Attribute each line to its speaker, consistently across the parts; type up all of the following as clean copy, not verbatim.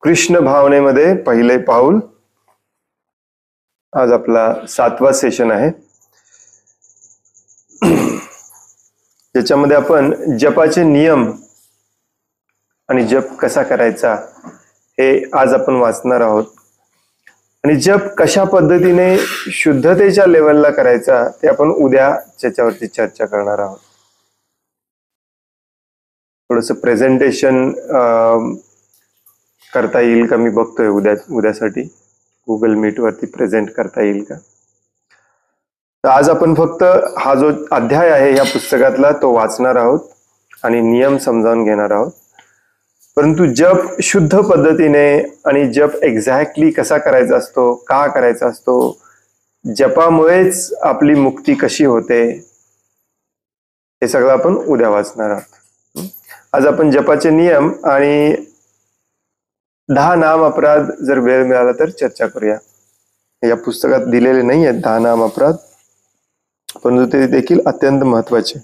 Speaker 1: कृष्ण भावनेमध्ये पहिले पाऊल. आज आपला 7वा सेशन आहे. ज्याच्यामध्ये आपण जपाचे नियम आणि जप कसा करायचा हे आज आपण वाचणार आहोत. आणि जप कशा पद्धतीने शुद्धतेच्या लेवलला करायचा ते आपण उद्या त्याच्यावरती चर्चा करणार आहोत. थोडंसं प्रेझेंटेशन करता येईल का मी बघतोय उद्यासाठी गुगल मीट वरती प्रेझेंट करता येईल का. तर आज आपण फक्त हा जो अध्याय आहे या पुस्तकातला तो वाचणार आहोत आणि नियम समजावून घेणार आहोत. परंतु जप शुद्ध पद्धतीने आणि जप एक्झॅक्टली कसा करायचा असतो, का करायचा असतो, जपामुळेच आपली मुक्ती कशी होते, हे सगळं आपण उद्या वाचणार आहोत. आज आपण जपाचे नियम आणि 10 नाम अपराध जर वेळ मिळाला तर चर्चा करूया. या पुस्तकात दिलेले नाही आहेत 10 नाम अपराध, परंतु ते देखील अत्यंत महत्वाचे.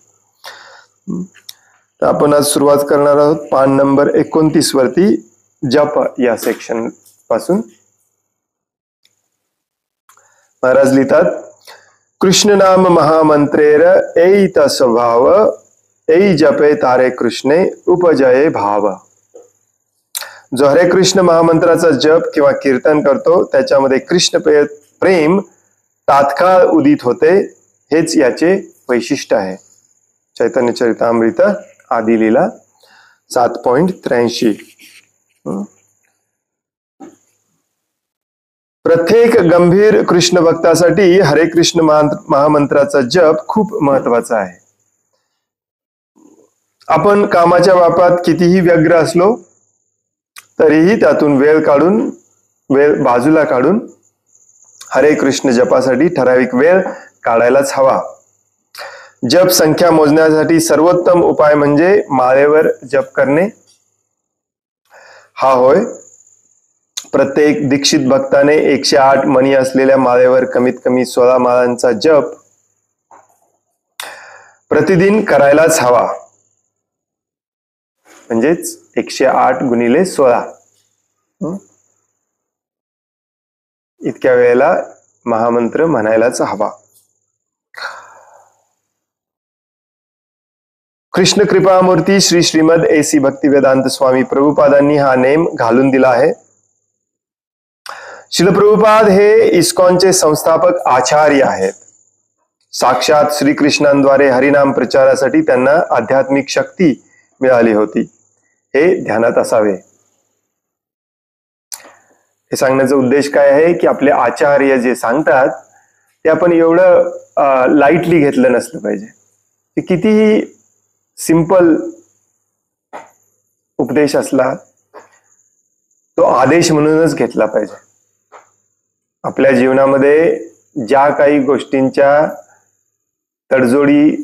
Speaker 1: तर आपण आज सुरुवात करणार आहोत पान नंबर 29 वरती जप या सेक्शन पासून. महाराज लिहितात, कृष्ण नाम महामंत्रेर ऐत स्वभाव ऐ जपे तारे कृष्णे उपजये भाव. जो हरे कृष्ण महामंत्राचा जप किंवा कीर्तन करतो त्याच्यामध्ये कृष्ण प्रेम तात्काळ उदित होते, हेच याचे वैशिष्ट्य आहे. चैतन्य चरितामृत आदि लीला 7.83. प्रत्येक गंभीर कृष्ण भक्तासाठी हरे कृष्ण महामंत्राचा जप खूप महत्वाचा आहे. आपण कामाच्या बाबतीत कितीही व्यग्र असलो तरीही त्यातून वेळ बाजूला काढून हरे कृष्ण जपासाठी ठराविक वेळ काढायलाच हवा. जप संख्या मोजण्यासाठी सर्वोत्तम उपाय म्हणजे माळेवर जप करणे हा होय. प्रत्येक दीक्षित भक्ताने 108 मणी असलेल्या माळेवर कमीत कमी 16 माळांचा जप प्रतिदिन करायलाच हवा. म्हणजेच 108 गुणिले 16 इतक्या वेळेला महामंत्र म्हणायलाच हवा. कृष्ण कृपामूर्ती श्री श्रीमद AC भक्तिवेदांत स्वामी प्रभुपादांनी हा नेम घालून दिला आहे. श्रील प्रभुपाद हे इस्कॉनचे संस्थापक आचार्य आहेत. साक्षात श्रीकृष्णांद्वारे हरिनाम प्रचारासाठी त्यांना आध्यात्मिक शक्ती मिळाली होती, हे ध्यानात असावे. हे सांगण्याचा उद्देश काय आहे की आपले आचार्य जे सांगतात ते आपण एवढं लाईटली घेतलं नसलं पाहिजे. ते कितीही सिंपल उपदेश असला तो आदेश म्हणूनच घेतला पाहिजे. आपल्या जीवनामध्ये ज्या काही गोष्टींच्या तडजोडी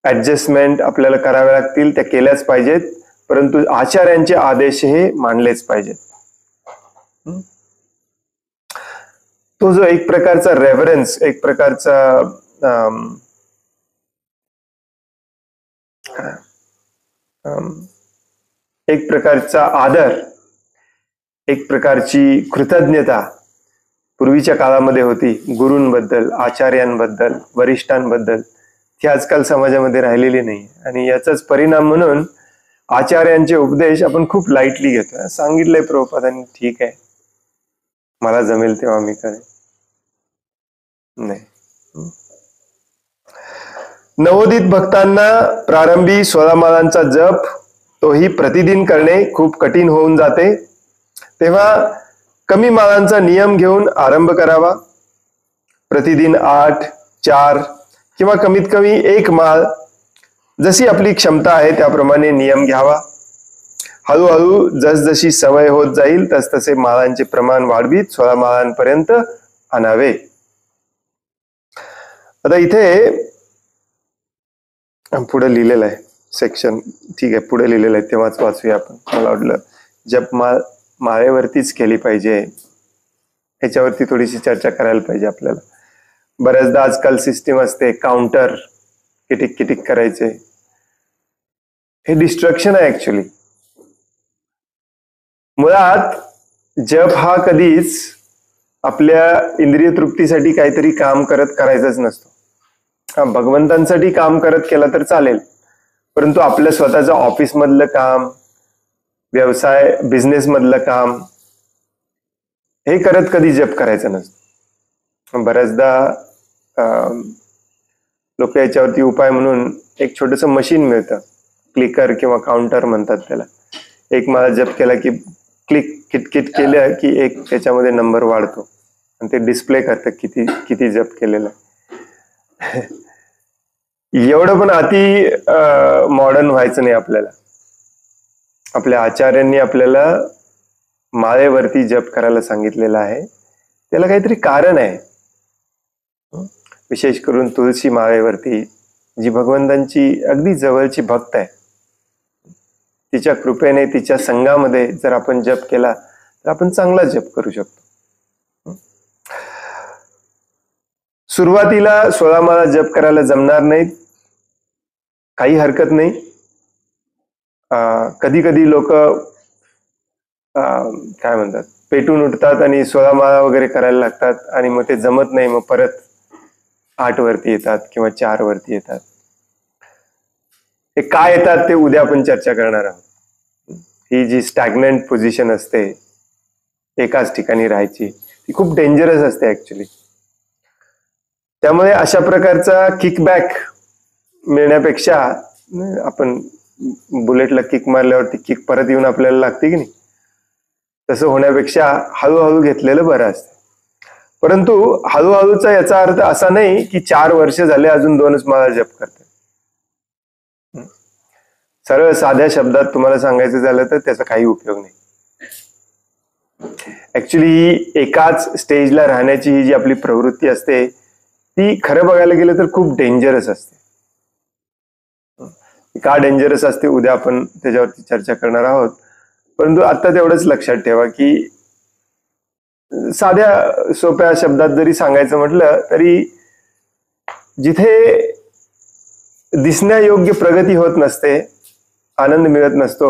Speaker 1: ऍडजस्टमेंट आपल्याला कराव्या लागतील त्या केल्याच पाहिजेत, परंतु आचार्यांचे आदेश हे मानलेच पाहिजेत. तो जो एक प्रकारचा रेव्हरन्स, एक प्रकारचा आदर, एक प्रकारची कृतज्ञता पूर्वीच्या काळामध्ये होती गुरूंबद्दल, आचार्यांबद्दल, वरिष्ठांबद्दल. ती आजकाल समाजामध्ये राहिलेली नाही आणि याचाच परिणाम म्हणून आचार्यांचे उपदेश आपण खूप लाईटली घेतो. सांगितलंय प्रभुपादांनी, ठीक आहे, मला जमेल तेव्हा मी करेन. नाही. नवोदित भक्तांना प्रारंभी 16 माळांचा जप तोही प्रतिदिन करणे खूप कठीण होऊन जाते. तेव्हा कमी माळांचा नियम घेऊन आरंभ करावा. प्रतिदिन 8, 4 किंवा कमीत कमी 1 माळ, जशी आपली क्षमता आहे त्याप्रमाणे नियम घ्यावा. हळूहळू जसजशी सवय होत जाईल तसतसे माळांचे प्रमाण वाढवीत 16 माळांपर्यंत आणावे. आता इथे पुढे लिहिलेलं आहे सेक्शन, ठीक आहे, पुढे लिहिलेलं आहे तेव्हाच वाचूया आपण. मला वाटलं जप माळेवरतीच केली पाहिजे, ह्याच्यावरती थोडीशी चर्चा करायला पाहिजे आपल्याला. बऱ्याचदा आजकाल सिस्टीम असते काउंटर किटिक किटिक करायचे, हे डिस्ट्रक्शन आहे ऍक्च्युली. मुळात जप हा कधीच आपल्या इंद्रिय तृप्तीसाठी काहीतरी काम करायचाच नसतो. हा भगवंतांसाठी काम केला तर चालेल, परंतु आपल्या स्वतःचं ऑफिस मधलं काम, व्यवसाय बिझनेस मधलं काम हे करत कधी जप करायचं नसतं. बऱ्याचदा लोक याच्यावरती उपाय म्हणून एक छोटस मशीन मिळतं, क्लिकर किंवा काउंटर म्हणतात त्याला. एक माळा जप केला की क्लिक किटकिट केलं की एक त्याच्यामध्ये नंबर वाढतो आणि ते डिस्प्ले करतं किती किती जप केलेला. एवढं पण अति मॉडर्न व्हायचं नाही आपल्याला. आपल्या आचार्यांनी आपल्याला माळेवरती जप करायला सांगितलेलं आहे, त्याला काहीतरी कारण आहे. विशेष करून तुळशी माळेवरती, जी भगवंतांची अगदी जवळची भक्त आहे, तिच्या कृपेने तिच्या संघामध्ये जर आपण जप केला तर आपण चांगला जप करू शकतो. सुरुवातीला 16 माळा जप करायला जमणार नाहीत, काही हरकत नाही. कधी कधी लोक काय म्हणतात, पेटून उठतात आणि 16 माळा वगैरे करायला लागतात आणि मग ते जमत नाही, मग परत 8 वरती येतात किंवा 4 वरती येतात. हे काय येतात ते उद्या आपण चर्चा करणार आहोत. ही जी स्टॅग्नंट पोझिशन असते एकाच ठिकाणी राहायची, ती खूप डेंजरस असते ऍक्च्युली. त्यामुळे अशा प्रकारचा किकबॅक मिळण्यापेक्षा, आपण बुलेटला किक मारल्यावरती किक परत येऊन आपल्याला लागते की नाही, तसं होण्यापेक्षा हळूहळू घेतलेलं बरं असतं. परंतु हळूहळूचा याचा अर्थ असा नाही की 4 वर्ष झाले अजून 2च माळा जप करते. सरळ साध्या शब्दात तुम्हाला सांगायचं झालं तर त्याचा काही उपयोग नाही. ऍक्च्युली एकाच स्टेजला राहण्याची ही जी आपली प्रवृत्ती असते ती खरं बघायला गेलं तर खूप डेंजरस असते. का डेंजरस असते उद्या आपण त्याच्यावरती चर्चा करणार आहोत. परंतु आता तेवढंच लक्षात ठेवा की साध्या सोप्या शब्दात जरी सांगायचं म्हटलं तरी जिथे दिसण्यायोग्य प्रगती होत नसते, आनंद मिळत नसतो,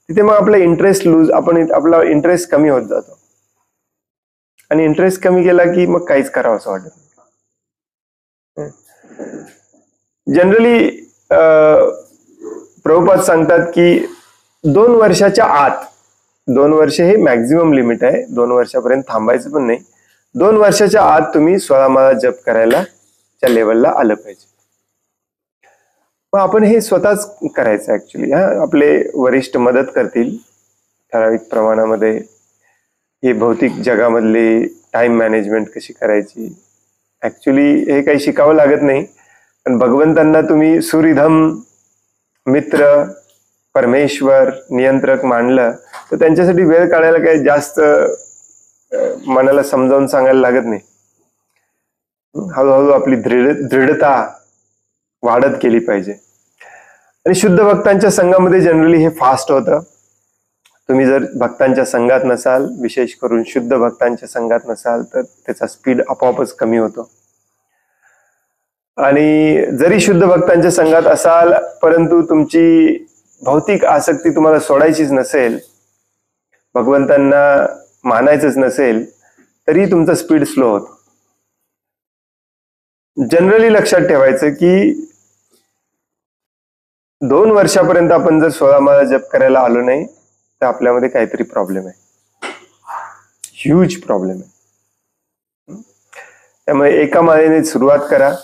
Speaker 1: तिथे मग आपला इंटरेस्ट आपला इंटरेस्ट कमी होत जातो. आणि इंटरेस्ट कमी केला की मग काहीच करावं असं वाटत नाही. जनरली प्रभुपाद सांगतात की 2 वर्षाच्या आत, 2 वर्ष हे मॅक्झिमम लिमिट आहे, 2 वर्षापर्यंत थांबायचं पण नाही, 2 वर्षाच्या आत तुम्ही 16 माळा जप करायला त्या लेवलला आलं पाहिजे. मग आपण हे स्वतःच करायचं ऍक्च्युली. आपले वरिष्ठ मदत करतील ठराविक प्रमाणामध्ये. हे भौतिक जगामधली टाइम मॅनेजमेंट कशी करायची, ऍक्च्युली हे काही शिकावं लागत नाही. पण भगवंतांना तुम्ही सुरिधम, मित्र, परमेश्वर, नियंत्रक मानलं तर त्यांच्यासाठी वेळ काढायला काही जास्त मनाला समजावून सांगायला लागत नाही. हळूहळू आपली दृढता वाढत गेली पाहिजे. आणि शुद्ध भक्तांच्या संघामध्ये जनरली हे फास्ट होतं. तुम्ही जर भक्तांच्या संघात नसाल, विशेष करून शुद्ध भक्तांच्या संघात नसाल, तर त्याचा स्पीड आपोआपच कमी होतो. आणि जरी शुद्ध भक्तांच्या संघात असाल परंतु तुमची भौतिक आसक्ती तुम्हाला सोडायचीच नसेल, भगवंतांना मानायचंच नसेल, तरी तुमचा स्पीड स्लो होतो. जनरली लक्षात ठेवायचं की 2 वर्षापर्यंत आपण जर 16 माळा जप करायला आलो नाही तर आपल्यामध्ये काहीतरी प्रॉब्लेम आहे, ह्यूज प्रॉब्लेम आहे. त्यामुळे एका माळेने सुरुवात करा.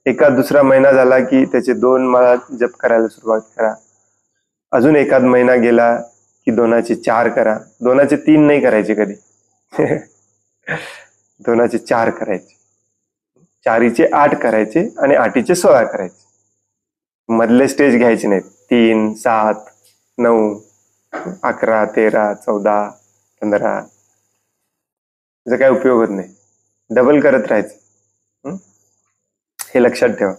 Speaker 1: दुसरा महिना झाला की त्याचे 2 माळा जप करायला सुरुवात करा. अजून एखाद महिना गेला की 2चे 4 करा. 2चे 3 नाही करायचे कधी. 2चे 4 करायचे, 4चे 8 करायचे आणि 8चे 16 करायचे. मधले स्टेज घ्यायचे नाहीत. 3, 7, 9, 11, 13, 14, 15. त्याचा काही उपयोग होत नाही. डबल करत राहायचं. हे लक्षात ठेवा.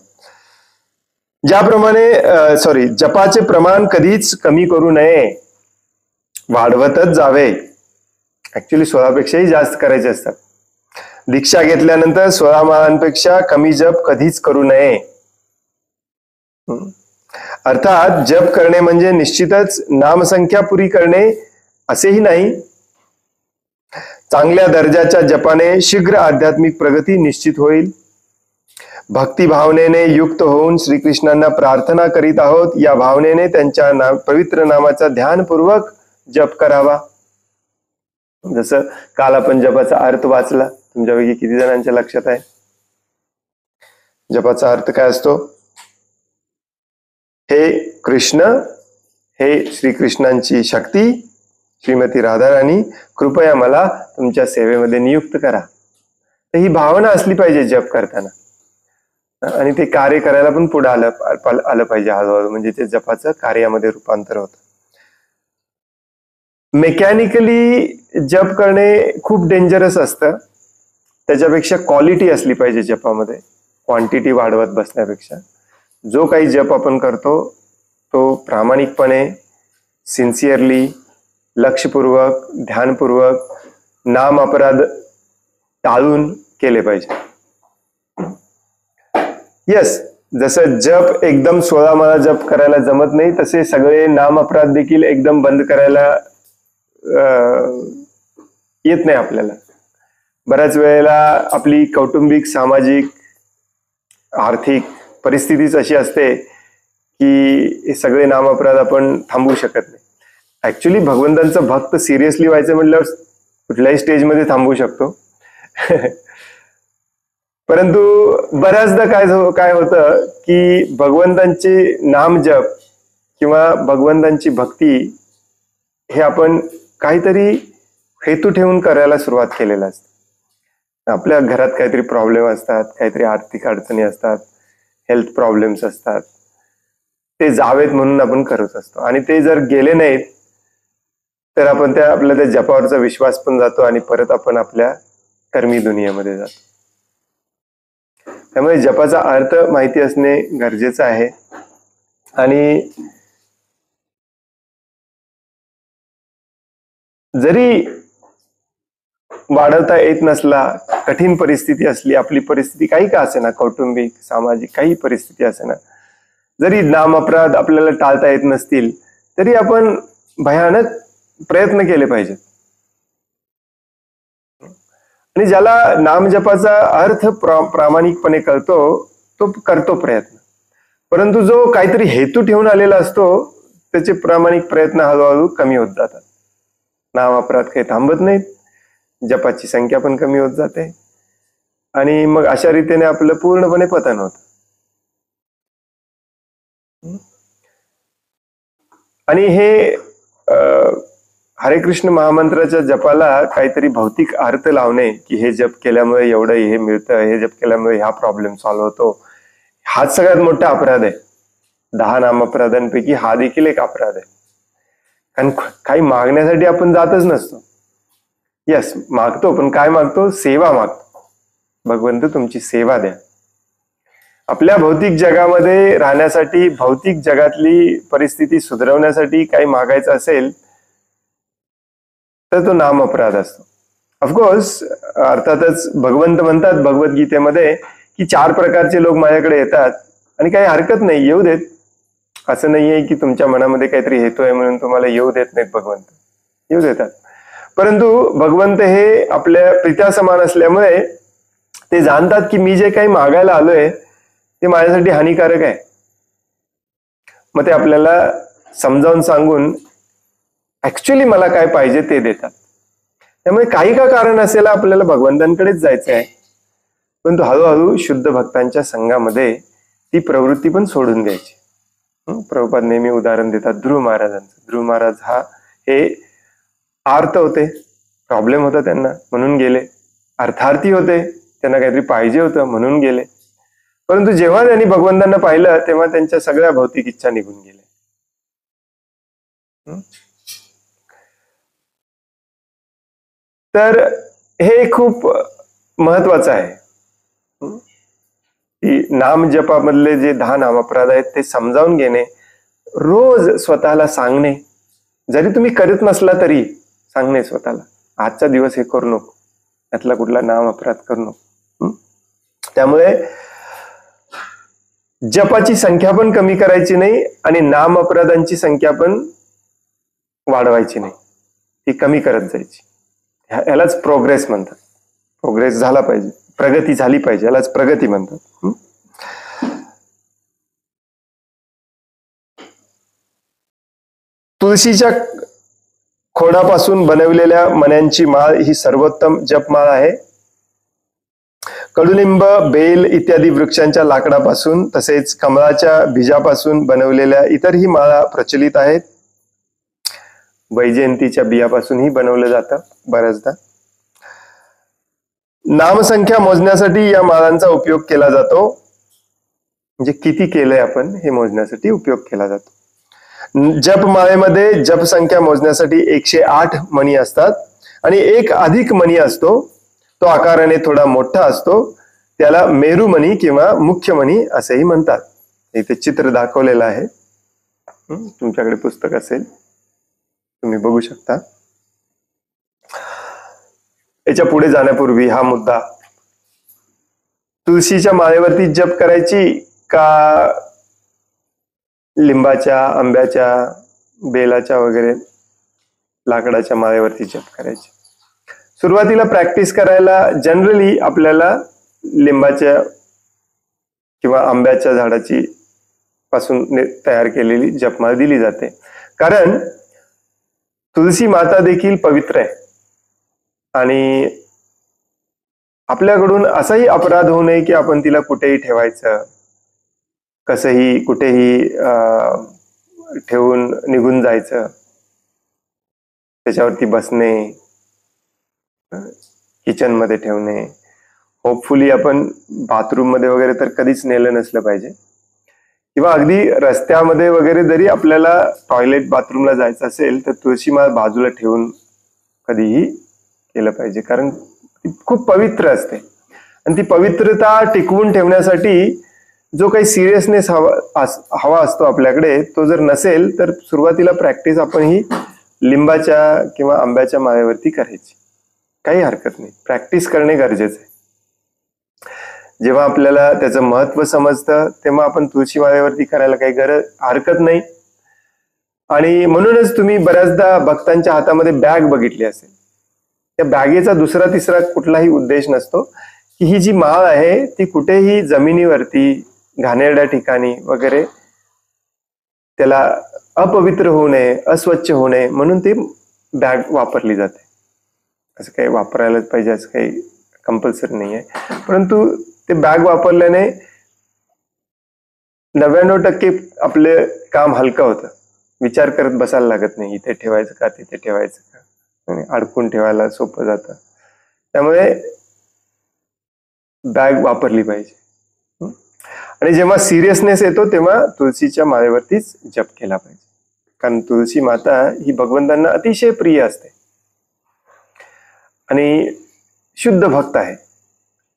Speaker 1: ज्याप्रमाणे जपाचे प्रमाण कधीच कमी करू नये, वाढवतच जावे. ऍक्च्युली 16 पेक्षाही जास्त करायचे असतात. दीक्षा घेतल्यानंतर 16 माळांपेक्षा कमी जप कधीच करू नये. अर्थात जप करणे म्हणजे निश्चितच नामसंख्या पुरी करणे असेही नाही. चांगल्या दर्जाच्या जपाने शीघ्र आध्यात्मिक प्रगती निश्चित होईल. भक्ती भावनेने युक्त होऊन श्रीकृष्णांना प्रार्थना करीत आहोत या भावनेने त्यांच्या पवित्र नामाचा ध्यानपूर्वक जप करावा. जसं काल आपण जपाचा अर्थ वाचला, तुमच्यापैकी किती जणांच्या लक्षात आहे? जपाचा अर्थ काय असतो? हे कृष्ण, हे श्रीकृष्णांची शक्ती, श्रीमती राधाराणी, कृपया मला तुमच्या सेवेमध्ये नियुक्त करा. तर ही भावना असली पाहिजे जप करताना, आणि ते कार्य करायला पण पुढे आलं पाहिजे हळूहळू, म्हणजे ते जपाचं कार्यामध्ये रूपांतर होतं. मेकॅनिकली जप करणे खूप डेंजरस असतं. त्याच्यापेक्षा क्वालिटी असली पाहिजे जपामध्ये, क्वांटिटी वाढवत बसण्यापेक्षा. जो काही जप आपण करतो तो प्रामाणिकपणे, सिन्सिअरली, लक्षपूर्वक, ध्यानपूर्वक, नाम अपराध टाळून केले पाहिजे. यस, जसं जप एकदम 16 माळा जप करायला जमत नाही, तसे सगळे नाम अपराध देखील एकदम बंद करायला येत नाही आपल्याला. बऱ्याच वेळेला आपली कौटुंबिक, सामाजिक, आर्थिक परिस्थितीच अशी असते की हे सगळे नाम अपराध आपण थांबवू शकत नाही. ऍक्च्युली भगवंतांचं भक्त सिरियसली व्हायचं म्हटल्यावर कुठल्याही स्टेजमध्ये थांबवू शकतो. परंतु बऱ्याचदा काय होतं की भगवंतांचे नाम जप किंवा भगवंतांची भक्ती हे आपण काहीतरी हेतू ठेवून करायला सुरुवात केलेलं असतं. आपल्या घरात काहीतरी प्रॉब्लेम असतात, काहीतरी आर्थिक अडचणी असतात, हेल्थ प्रॉब्लेम्स असतात, ते जावेत म्हणून आपण करत असतो. आणि ते जर गेले नाहीत तर आपण आपल्या त्या जपावरचा विश्वास पण जातो आणि परत आपण आपल्या कर्मी दुनियेमध्ये जातो. त्यामुळे जपाचा अर्थ माहिती असणे गरजेचं आहे. आणि जरी वाढवता येत नसला, कठीण परिस्थिती असली, आपली परिस्थिती काही का असेना, कौटुंबिक, सामाजिक काही परिस्थिती असेना, जरी नाम अपराध आपल्याला टाळता येत नसतील तरी आपण भयानक प्रयत्न केले पाहिजेत. आणि ज्याला नामजपाचा अर्थ प्रामाणिकपणे कळतो तो करतो प्रयत्न. परंतु जो काहीतरी हेतू ठेवून आलेला असतो त्याचे प्रामाणिक प्रयत्न हळूहळू कमी होत जातात. नाम अपराध काही थांबत नाहीत, जपाची संख्या पण कमी होत जाते, आणि मग अशा रीतीने आपलं पूर्णपणे पतन होत. आणि हे हरे कृष्ण महामंत्राच्या जपाला काहीतरी भौतिक अर्थ लावणे की हे जप केल्यामुळे एवढं हे मिळतं, हे जप केल्यामुळे हा प्रॉब्लेम सॉल्व्ह होतो, हाच सगळ्यात मोठा अपराध आहे. 10 नाम अपराधांपैकी हा देखील एक अपराध आहे. कारण काही मागण्यासाठी आपण जातच नसतो. यस, मागतो, पण काय मागतो? सेवा मागतो. भगवंत तुमची सेवा द्या. आपल्या भौतिक जगामध्ये राहण्यासाठी, भौतिक जगातली परिस्थिती सुधारवण्यासाठी काही मागायचं असेल तर तो नाम अपराध असतो. ऑफकोर्स, अर्थातच भगवंत म्हणतात भगवद्गीतेमध्ये की 4 प्रकारचे लोक माझ्याकडे येतात आणि काही हरकत नाही, येऊ देत. असं नाहीये की तुमच्या मनामध्ये काहीतरी हेतू आहे म्हणून तुम्हाला येऊ देत नाहीत भगवंत, येऊ देतात. परंतु भगवंत हे आपल्या प्रित्या समान असल्यामुळे ते जाणतात की मी जे काही मागायला आलोय ते माझ्यासाठी हानिकारक आहे. मग ते आपल्याला समजावून सांगून ऍक्च्युली मला काय पाहिजे ते देतात. त्यामुळे काही का कारण असेल आपल्याला भगवंतांकडेच जायचं आहे, परंतु हळूहळू शुद्ध भक्तांच्या संघामध्ये ती प्रवृत्ती पण सोडून द्यायची. प्रभुपाद नेहमी उदाहरण देतात ध्रुव महाराजांचं. ध्रुव महाराज हे आर्त होते, प्रॉब्लेम होता त्यांना म्हणून गेले. अर्थार्थी होते, त्यांना काहीतरी पाहिजे होतं म्हणून गेले. परंतु जेव्हा त्यांनी भगवंतांना पाहिलं तेव्हा त्यांच्या सगळ्या भौतिक इच्छा निघून गेल्या. तर हे खूप महत्वाचं आहे की नाम जपामधले जे 10 नामअपराध आहेत ते समजावून घेणे, रोज स्वतःला सांगणे, जरी तुम्ही करत नसला तरी सांगणे स्वतःला, आजचा दिवस हे करू नको, यातला कुठला नाम अपराध करू नको. त्यामुळे जपाची संख्या पण कमी करायची नाही आणि नाम अपराधांची संख्या पण वाढवायची नाही, ती ती कमी करत जायची. यालाच प्रोग्रेस म्हणतात. प्रोग्रेस झाला पाहिजे, प्रगती झाली पाहिजे, यालाच प्रगती म्हणतात. तुळशीच्या खोडापासून बनवलेल्या मण्यांची माळ ही सर्वोत्तम जपमाळ आहे. कडुलिंब, बेल इत्यादी वृक्षांच्या लाकडापासून तसेच कमळाच्या बीजापासून बनवलेल्या इतरही माळा प्रचलित आहेत. वैजयंतीच्या बियापासूनही बनवलं जातं बऱ्याचदा. नामसंख्या मोजण्यासाठी या माळांचा उपयोग केला जातो. म्हणजे किती केलंय आपण हे मोजण्यासाठी उपयोग केला जातो. जपमाळेमध्ये जपसंख्या मोजण्यासाठी 108 मणी असतात आणि एक अधिक मणी असतो. तो आकाराने थोडा मोठा असतो. त्याला मेरुमणी किंवा मुख्यमणी असेही म्हणतात. इथे चित्र दाखवलेलं आहे. तुमच्याकडे पुस्तक असेल तुम्ही बघू शकता. याच्या पुढे जाण्यापूर्वी हा मुद्दा, तुळशीच्या माळेवरती जप करायची का लिंबाच्या, आंब्याच्या, बेलाच्या वगैरे लाकडाच्या माळेवरती जप करायची? सुरुवातीला प्रॅक्टिस करायला जनरली आपल्याला लिंबाच्या किंवा आंब्याच्या झाडाची पासून तयार केलेली जपमाळ दिली जाते. कारण तुळशी माता देखील पवित्र आहे आणि आपल्याकडून असाही अपराध होऊ नये की आपण तिला कुठेही ठेवायचं, कसंही कुठेही ठेवून निघून जायचं, त्याच्यावरती बसणे, किचन मध्ये ठेवणे. होपफुली आपण बाथरूम मध्ये वगैरे तर कधीच नेलं नसलं पाहिजे, किंवा अगदी रस्त्यामध्ये वगैरे जरी आपल्याला टॉयलेट बाथरूमला जायचं असेल तर तुळशी माळ बाजूला ठेवून कधीही केलं पाहिजे. कारण ती खूप पवित्र असते आणि ती पवित्रता टिकवून ठेवण्यासाठी जो काही सिरियसनेस हवा असतो आपल्याकडे, तो जर नसेल तर सुरुवातीला प्रॅक्टिस आपण ही लिंबाच्या किंवा आंब्याच्या माळेवरती करायची. काही हरकत नाही, प्रॅक्टिस करणे गरजेचं आहे. जेव्हा आपल्याला त्याचं महत्व समजतं तेव्हा आपण तुळशी माळेवरती करायला काही हरकत नाही. आणि म्हणूनच तुम्ही बऱ्याचदा भक्तांच्या हातामध्ये बॅग बघितली असेल. त्या बॅगेचा दुसरा तिसरा कुठलाही उद्देश नसतो की ही जी माळ आहे ती कुठेही जमिनीवरती, घाणेरड्या ठिकाणी वगैरे त्याला अपवित्र होऊ नये, अस्वच्छ होऊ नये म्हणून ती बॅग वापरली जाते. असं काही वापरायलाच पाहिजे असं काही कंपल्सरी नाही आहे, परंतु ते बॅग वापरल्याने 99% आपले काम हलकं होतं. विचार करत बसायला लागत नाही, इथे ठेवायचं का तिथे ठेवायचं का, आणि अडकून ठेवायला सोपं जातं. त्यामुळे बॅग वापरली पाहिजे. आणि जेव्हा सिरियसनेस येतो तेव्हा तुळशीच्या माळेवरतीच जप केला पाहिजे. कारण तुळशी माता ही भगवंतांना अतिशय प्रिय असते आणि शुद्ध भक्त आहे.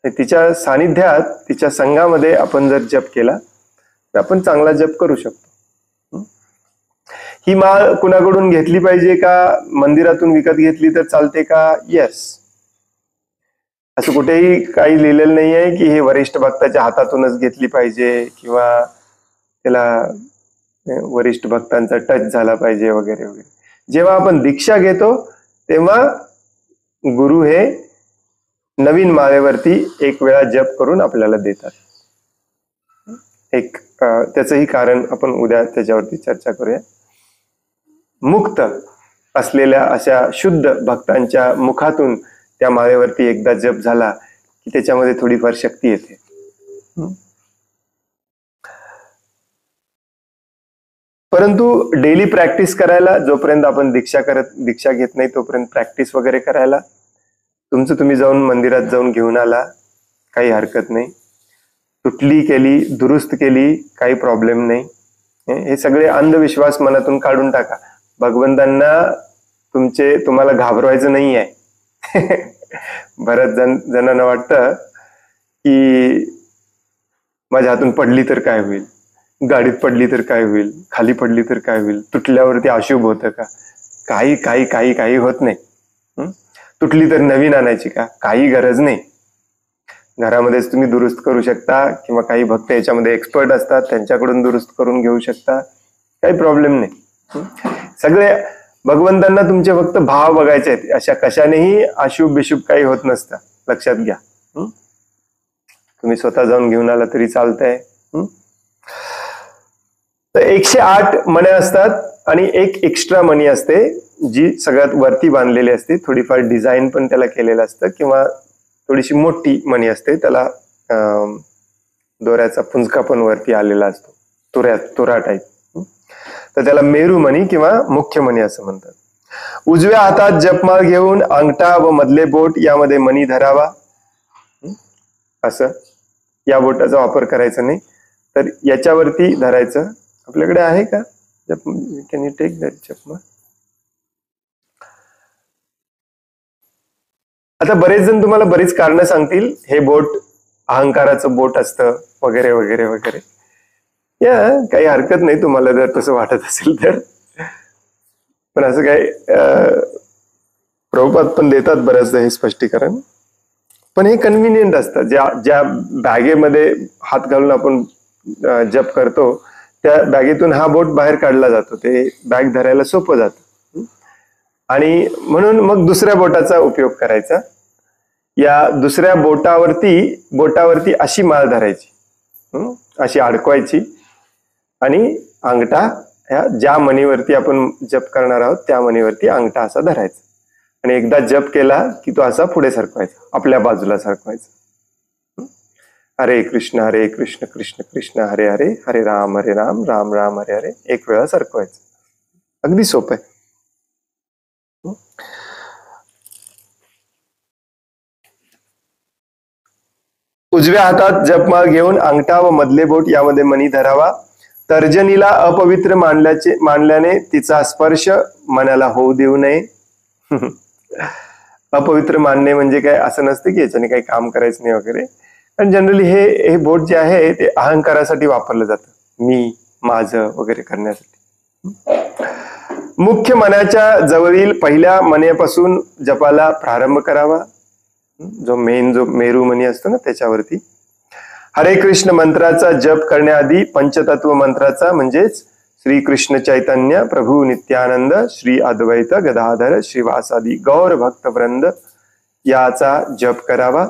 Speaker 1: तिच्या सानिध्यात, तिच्या संघामध्ये आपण जर जप केला तर आपण चांगला जप करू शकतो. ही माळ कुणाकडून घेतली पाहिजे का, मंदिरातून विकत घेतली तर चालते का? येस. असं कुठेही काही लिहिलेलं नाही आहे की हे वरिष्ठ भक्ताच्या हातातूनच घेतली पाहिजे किंवा त्याला वरिष्ठ भक्तांचा टच झाला पाहिजे वगैरे वगैरे. जेव्हा आपण दीक्षा घेतो तेव्हा गुरु हे नवीन माळेवरती एक वेळा जप करून आपल्याला देतात. त्याचंही कारण आपण उद्या त्याच्यावरती चर्चा करूया. मुक्त असलेल्या अशा शुद्ध भक्तांच्या मुखातून त्या माळेवरती एकदा जप झाला की त्याच्यामध्ये थोडीफार शक्ती येते. परंतु डेली प्रॅक्टिस करायला, जोपर्यंत आपण दीक्षा घेत नाही तोपर्यंत प्रॅक्टिस वगैरे करायला तुमचं तुम्ही जाऊन मंदिरात जाऊन घेऊन आला, काही हरकत नाही. तुटली केली, दुरुस्त केली, काही प्रॉब्लेम नाही. हे सगळे अंधविश्वास मनातून काढून टाका. भगवंतांना तुम्हाला घाबरवायचं नाही आहे. बऱ्याच जणांना वाटतं की माझ्या हातून पडली तर काय होईल, गाडीत पडली तर काय होईल, खाली पडली तर काय होईल, तुटल्यावरती अशुभ होतं का? काही काही काही काही होत नाही. तुटली तर नवीन आणायची का? काही गरज नाही. घरामध्येच तुम्ही दुरुस्त करू शकता किंवा काही भक्त याच्यामध्ये एक्सपर्ट असतात त्यांच्याकडून दुरुस्त करून घेऊ शकता, काही प्रॉब्लेम नाही. सगळे भगवंतांना तुमचे फक्त भाव बघायचे आहेत. अशा कशानेही अशुभ बिशुभ काही होत नसतं, लक्षात घ्या. तुम्ही स्वतः जाऊन घेऊन आला तरी चालतंय. तर 108 मण्या असतात आणि एक एक्स्ट्रा मणी असते जी सगळ्यात वरती बांधलेली असते. थोडीफार डिझाईन पण त्याला केलेलं असतं, किंवा थोडीशी मोठी मणी असते, त्याला दोऱ्याचा पुंजका पण वरती आलेला असतो, तुरा टाईप. तर त्याला मेरू मणी किंवा मुख्य मणी असं म्हणतात. उजव्या हातात जपमाळ घेऊन अंगठा व मधले बोट यामध्ये मणी धरावा. असं या बोटाचा वापर करायचा नाही, तर याच्यावरती धरायचं. आपल्याकडे आहे का कॅन यू टेक दॅट जपमाळ? आता बरेच जण तुम्हाला बरीच कारणं सांगतील, हे बोट अहंकाराचं बोट असतं वगैरे वगैरे वगैरे. या काही हरकत नाही तुम्हाला जर तसं वाटत असेल तर. पण असं काही प्रभुपाद पण देतात बऱ्याचदा हे स्पष्टीकरण. पण हे कन्व्हिनियंट असतं. ज्या बॅगेमध्ये हात घालून आपण जप करतो त्या बॅगेतून हा बोट बाहेर काढला जातो, ते बॅग धरायला सोपं जातं. आणि म्हणून मग दुसऱ्या बोटाचा उपयोग करायचा. या दुसऱ्या बोटावरती अशी माळ धरायची, अशी अडकवायची, आणि अंगठा ह्या ज्या मणीवरती आपण जप करणार आहोत त्या मणीवरती अंगठा असा धरायचा. आणि एकदा जप केला की तो असा पुढे सरकवायचा, आपल्या बाजूला सरकवायचा. हरे कृष्ण कृष्ण कृष्ण हरे हरे, हरे राम राम राम हरे हरे, एक वेळा सरकवायचं. अगदी सोपं आहे. उजव्या हातात जपमाळ घेऊन अंगठा व मधले बोट यामध्ये मणी धरावा. तर्जनीला अपवित्र मानल्याने तिचा स्पर्श मनाला होऊ देऊ नये. अपवित्र मानणे म्हणजे काय असं नसतं की याच्याने काही काम करायचं नाही वगैरे. पण जनरली हे बोट जे आहे ते अहंकारासाठी वापरलं जातं, मी माझं वगैरे करण्यासाठी. मुख्य मनाच्या जवळील पहिल्या मण्यापासून जपाला प्रारंभ करावा. जो मेरू मणी असतो ना त्याच्यावरती. हरे कृष्ण मंत्राचा जप करण्याआधी पंचतत्व मंत्राचा म्हणजेच श्री कृष्ण चैतन्य प्रभू नित्यानंद श्री अद्वैत गदाधर श्रीवासादी गौर भक्त वृंद याचा जप करावा.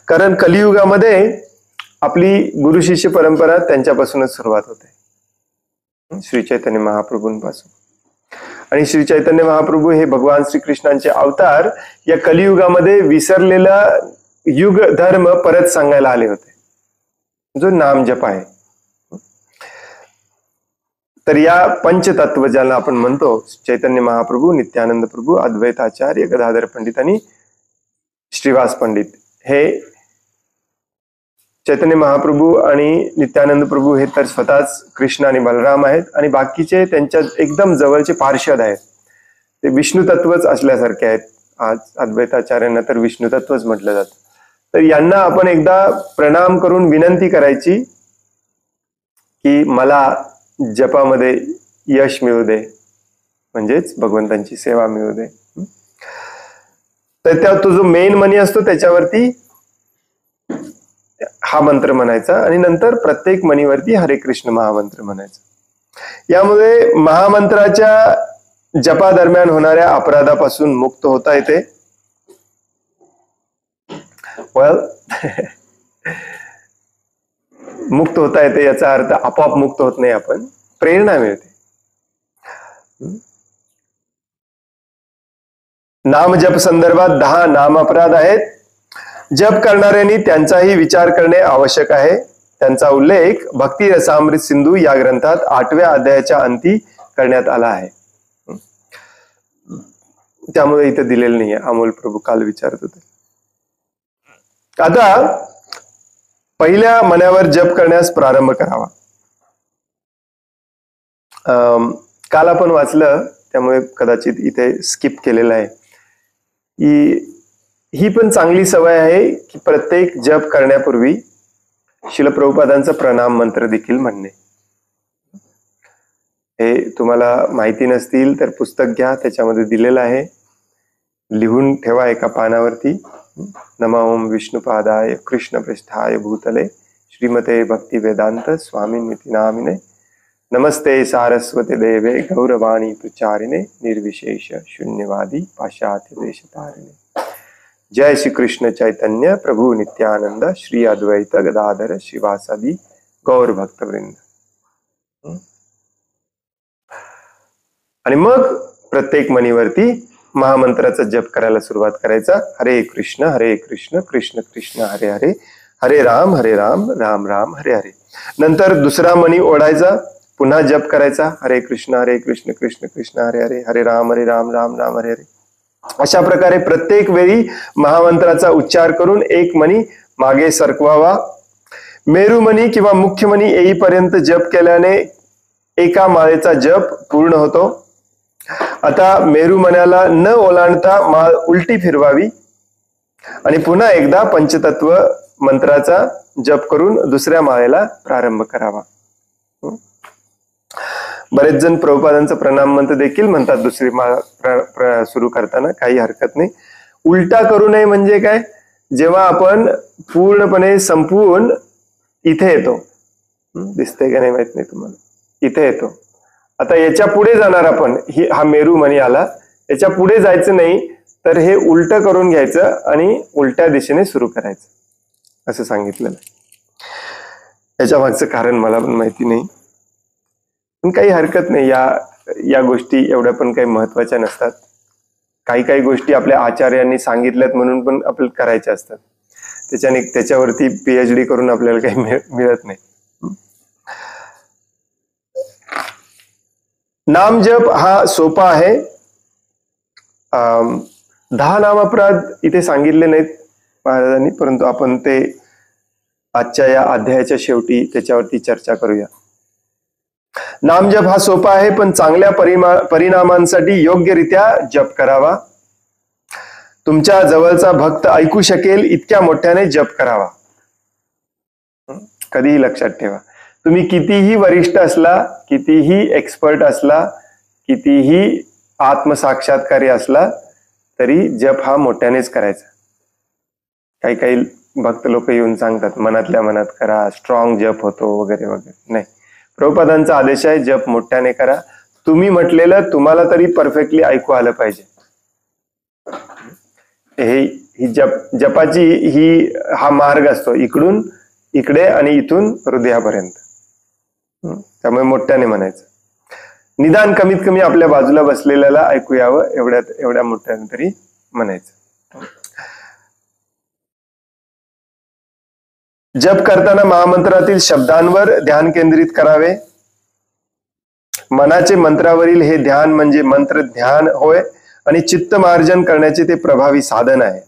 Speaker 1: कारण कलियुगामध्ये आपली गुरु शिष्य परंपरा त्यांच्यापासूनच सुरुवात होते, श्री चैतन्य महाप्रभूंपासून. आणि श्री चैतन्य महाप्रभू हे भगवान श्रीकृष्णांचे अवतार या कलियुगामध्ये विसरलेला युग धर्म परत सांगायला आले होते, जो नाम जप आहे. तर या पंचतत्व ज्याला आपण म्हणतो, चैतन्य महाप्रभू, नित्यानंद प्रभू, अद्वैताचार्य, गदाधर पंडित आणि श्रीवास पंडित, हे चैतन्य महाप्रभू आणि नित्यानंद प्रभू हे तर स्वतःच कृष्ण आणि बलराम आहेत, आणि बाकीचे त्यांच्या एकदम जवळचे पार्षद आहेत, ते विष्णू तत्वच असल्यासारखे आहेत. आज अद्वैताचार्यांना तर विष्णू तत्वच म्हटलं जातं. तर यांना आपण एकदा प्रणाम करून विनंती करायची की मला जपामध्ये यश मिळू दे, म्हणजेच भगवंतांची सेवा मिळू दे. तर त्या तो जो मेन मनी असतो त्याच्यावरती हा मंत्र म्हणायचा, आणि नंतर प्रत्येक मणीवरती हरे कृष्ण महामंत्र म्हणायचा. यामुळे महामंत्राच्या जपादरम्यान होणाऱ्या अपराधापासून मुक्त होता येते. मुक्त होता येते याचा अर्थ आपोआप मुक्त होत नाही आपण, प्रेरणा मिळते. नाम जप संदर्भात 10 नाम अपराध आहेत. जप करणाऱ्यांनी त्यांचाही विचार करणे आवश्यक आहे. त्यांचा उल्लेख भक्ती रसामृत सिंधू या ग्रंथात 8व्या अध्यायाच्या अंती करण्यात आला आहे. त्यामुळे इथे दिलेलं नाहीये. अमोल प्रभू काल विचारत होते. आता पहिल्या मण्यावर जप करण्यास प्रारंभ करावा. काल आपण वाचलं त्यामुळे कदाचित इथे स्किप केलेलं आहे. ही पण चांगली सवय आहे की प्रत्येक जप करण्यापूर्वी श्रील प्रभुपादांचा प्रणाम मंत्र देखील म्हणणे. हे तुम्हाला माहिती नसतील तर पुस्तक घ्या, त्याच्यामध्ये दिलेलं आहे, लिहून ठेवा एका पानावरती. नमः ओम विष्णुपादाय कृष्ण पृष्ठाय भूतले श्रीमते भक्ती वेदांत स्वामी मिती नामिने नमस्ते सारस्वती देवे गौरवाणी प्रचारिणे निर्विशेष शून्यवादी पाश्चात्य देशतारिणे। जय श्री कृष्ण चैतन्य प्रभु नित्यानंद श्री अद्वैत गदाधर शिवासादि गौर भक्तवृंद। आणि मग प्रत्येक मणीवरती महामंत्राचा जप करायला सुरुवात करायचा। हरे कृष्ण कृष्ण कृष्ण हरे हरे, हरे राम राम राम हरे हरे। नंतर दुसरा मणी ओढायचा, पुन्हा जप करायचा, हरे कृष्ण कृष्ण कृष्ण हरे हरे, हरे राम राम राम हरे हरे। अशा प्रकारे प्रत्येक वेळी महामंत्राचा उच्चार करून एक मणी मागे सरकवावा। मेरुमणी किंवा मुख्य मणी येईपर्यंत जप केल्याने एका माळेचा जप पूर्ण होतो। आता मेरुमण्याला न ओलांडता माळ उलटी फिरवावी आणि पुन्हा एकदा पंचतत्व मंत्राचा जप करून दुसऱ्या माळेला प्रारंभ करावा। बरेच जण प्रभुपादांचा प्रणाम मंत्र देखील म्हणतात दुसरी माळ सुरू करताना, काही हरकत नाही। उलटा करू नये म्हणजे काय, जेव्हा आपण पूर्णपणे संपवून इथे येतो, दिसतंय का नाही माहित नाही तुम्हाला, इथे येतो, आता याच्या पुढे जाणार आपण, हा मेरू मणी आला, याच्या पुढे जायचं नाही, तर हे उलट करून घ्यायचं आणि उलट्या दिशेने सुरू करायचं असं सांगितलेलं। याच्या मागचं कारण मला पण माहिती नाही, पण काही हरकत नाही। या गोष्टी एवढ्या पण काही महत्वाच्या नसतात। काही गोष्टी आपल्या आचार्यांनी सांगितल्यात म्हणून पण आपल्याला करायच्या असतात, त्याच्यावरती PhD करून आपल्याला काही मिळत नाही। नाम जप हा सोपा आहे। 10 नामअपराध इथे सांगितले नाहीत महाराजांनी, परंतु आपण ते आजच्या या अध्यायाच्या शेवटी त्याच्यावरती चर्चा करूया। नाम जप हा सोपा आहे, पण चांगल्या परिणामांसाठी योग्यरित्या जप करावा। तुमच्या जवळचा भक्त ऐकू शकेल इतक्या मोठ्याने जप करावा। कधीही लक्षात ठेवा, तुम्ही कितीही वरिष्ठ असला, कितीही एक्सपर्ट असला, कितीही आत्मसाक्षात्कारी असला, तरी जप हा मोठ्यानेच करायचा। काही भक्त लोक येऊन सांगतात मनातल्या मनात करा, स्ट्रॉंग जप होतो वगैरे वगैरे, नाही। प्रभुपादांचा आदेश आहे जप मोठ्याने करा। तुम्ही म्हटलेलं तुम्हाला तरी परफेक्टली ऐकू आलं पाहिजे। ही जपाची हा मार्ग असतो, इकडून इकडे आणि इथून हृदयापर्यंत, त्यामुळे मोठ्याने म्हणायचं। निदान कमीत कमी आपल्या बाजूला बसलेल्याला ऐकू यावं एवढ्या मोठ्याने तरी म्हणायचं। जप करताना महामंत्रातील शब्दांवर ध्यान केंद्रित करावे। मनाचे मंत्रावरील हे ध्यान म्हणजे मंत्र ध्यान होय आणि चित्त मार्जन करण्याचे ते प्रभावी साधन आहे।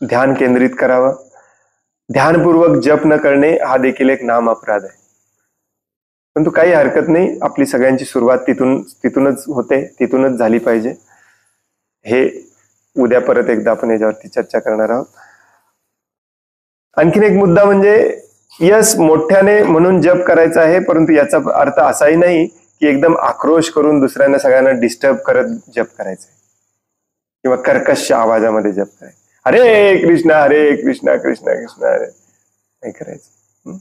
Speaker 1: ध्यान केंद्रित करावं। ध्यानपूर्वक जप न करणे हा देखील एक नाम अपराध आहे, परंतु काही हरकत नाही, आपली सगळ्यांची सुरुवात तिथूनच होते, तिथूनच झाली पाहिजे। हे उद्या परत एकदा आपण याच्यावरती चर्चा करणार आहोत। आणखीन एक मुद्दा म्हणजे यस मोठ्याने म्हणून जप करायचा आहे, परंतु याचा अर्थ असाही नाही की एकदम आक्रोश करून दुसऱ्यांना सगळ्यांना डिस्टर्ब करत जप करायचंय किंवा कर्कश आवाजामध्ये जप करायचं, हरे कृष्ण कृष्ण कृष्ण हरे, नाही करायचं।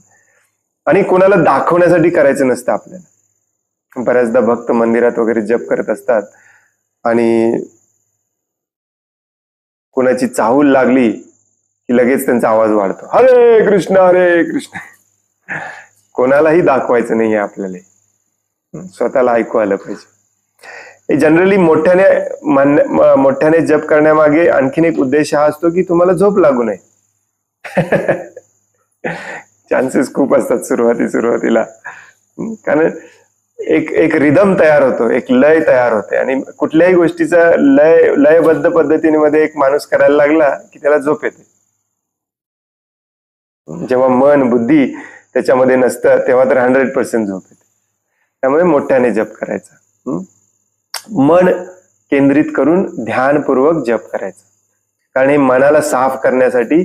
Speaker 1: आणि कोणाला दाखवण्यासाठी करायचं नसतं आपल्याला। बऱ्याचदा भक्त मंदिरात वगैरे जप करत असतात आणि कोणाची चाहूल लागली की लगेच त्यांचा आवाज वाढतो, हरे कृष्ण। कोणालाही दाखवायचं नाहीये आपल्याला, स्वतःला ऐकू आलं पाहिजे। जनरली मोठ्याने जप करण्यामागे आणखीन एक उद्देश हा असतो की तुम्हाला झोप लागू नये। चान्सेस खूप असतात सुरुवातीला, कारण एक रिदम तयार होतो, एक लय तयार होते, आणि कुठल्याही गोष्टीचा लयबद्ध पद्धतीने एक माणूस करायला लागला की त्याला झोप येते। जेव्हा मन बुद्धी त्याच्यामध्ये नसतं तेव्हा तर 100% झोप येते। त्यामुळे मोठ्याने जप करायचा, मन केंद्रित करून ध्यानपूर्वक जप करायचा, कारण हे मनाला साफ करण्यासाठी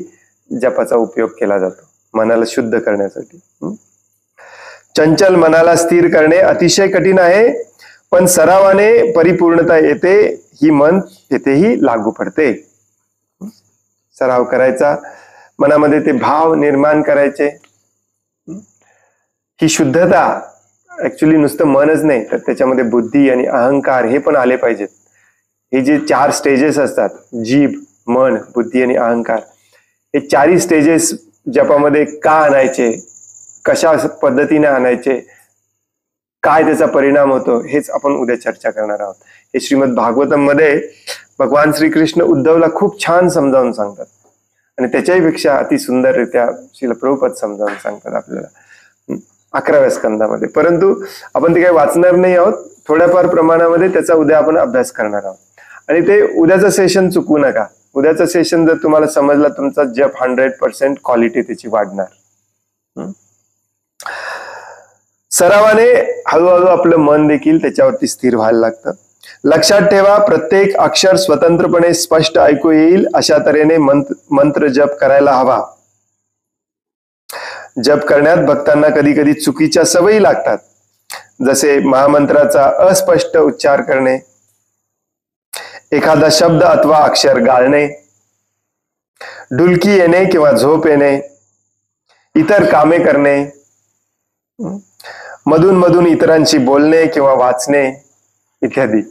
Speaker 1: जपाचा उपयोग केला जातो, मनाला शुद्ध करण्यासाठी। चंचल मनाला स्थिर करणे अतिशय कठीण आहे, पण सरावाने परिपूर्णता येते, ही मन येथेही लागू पडते। सराव करायचा, मनामध्ये ते भाव निर्माण करायचे, ही शुद्धता ऍक्च्युली नुसतं मनच नाही, तर त्याच्यामध्ये बुद्धी आणि अहंकार हे पण आले पाहिजेत. हे जे 4 स्टेजेस असतात, जीभ, मन, बुद्धी आणि अहंकार, हे 4ही स्टेजेस जपामध्ये का आणायचे, कशा पद्धतीने आणायचे, काय त्याचा परिणाम होतो, हेच आपण उद्या चर्चा करणार आहोत. हे श्रीमद भागवतम मध्ये भगवान श्रीकृष्ण उद्धवला खूप छान समजावून सांगतात आणि त्याच्याही पेक्षा अति सुंदररित्या श्रील प्रभुपाद समजावून सांगतात आपल्याला 11व्या स्कंदामध्ये. परंतु आपण ते काही वाचणार नाही आहोत, थोड्याफार प्रमाणामध्ये त्याचा उद्या आपण अभ्यास करणार आहोत. आणि ते उद्याचं सेशन चुकवू नका. उद्याचं सेशन जर तुम्हाला समजला, तुमचा जप 100% क्वालिटी त्याची वाढणार. सरावाने हळूहळू आपलं मन देखील त्याच्यावरती स्थिर व्हायला लागतं. लक्षात ठेवा, प्रत्येक अक्षर स्वतंत्रपणे स्पष्ट ऐकू येईल अशा तऱ्हेने मंत्र जप करायला हवा. जप करण्यात भक्तांना कधी कधी चुकीच्या सवयी लागतात, जसे महामंत्राचा अस्पष्ट उच्चार करणे, एखादा शब्द अथवा अक्षर गाळणे, डुलकी येणे किंवा झोप येणे, इतर कामे करणे, मधून मधून इतरांशी बोलणे किंवा वाचणे इत्यादी.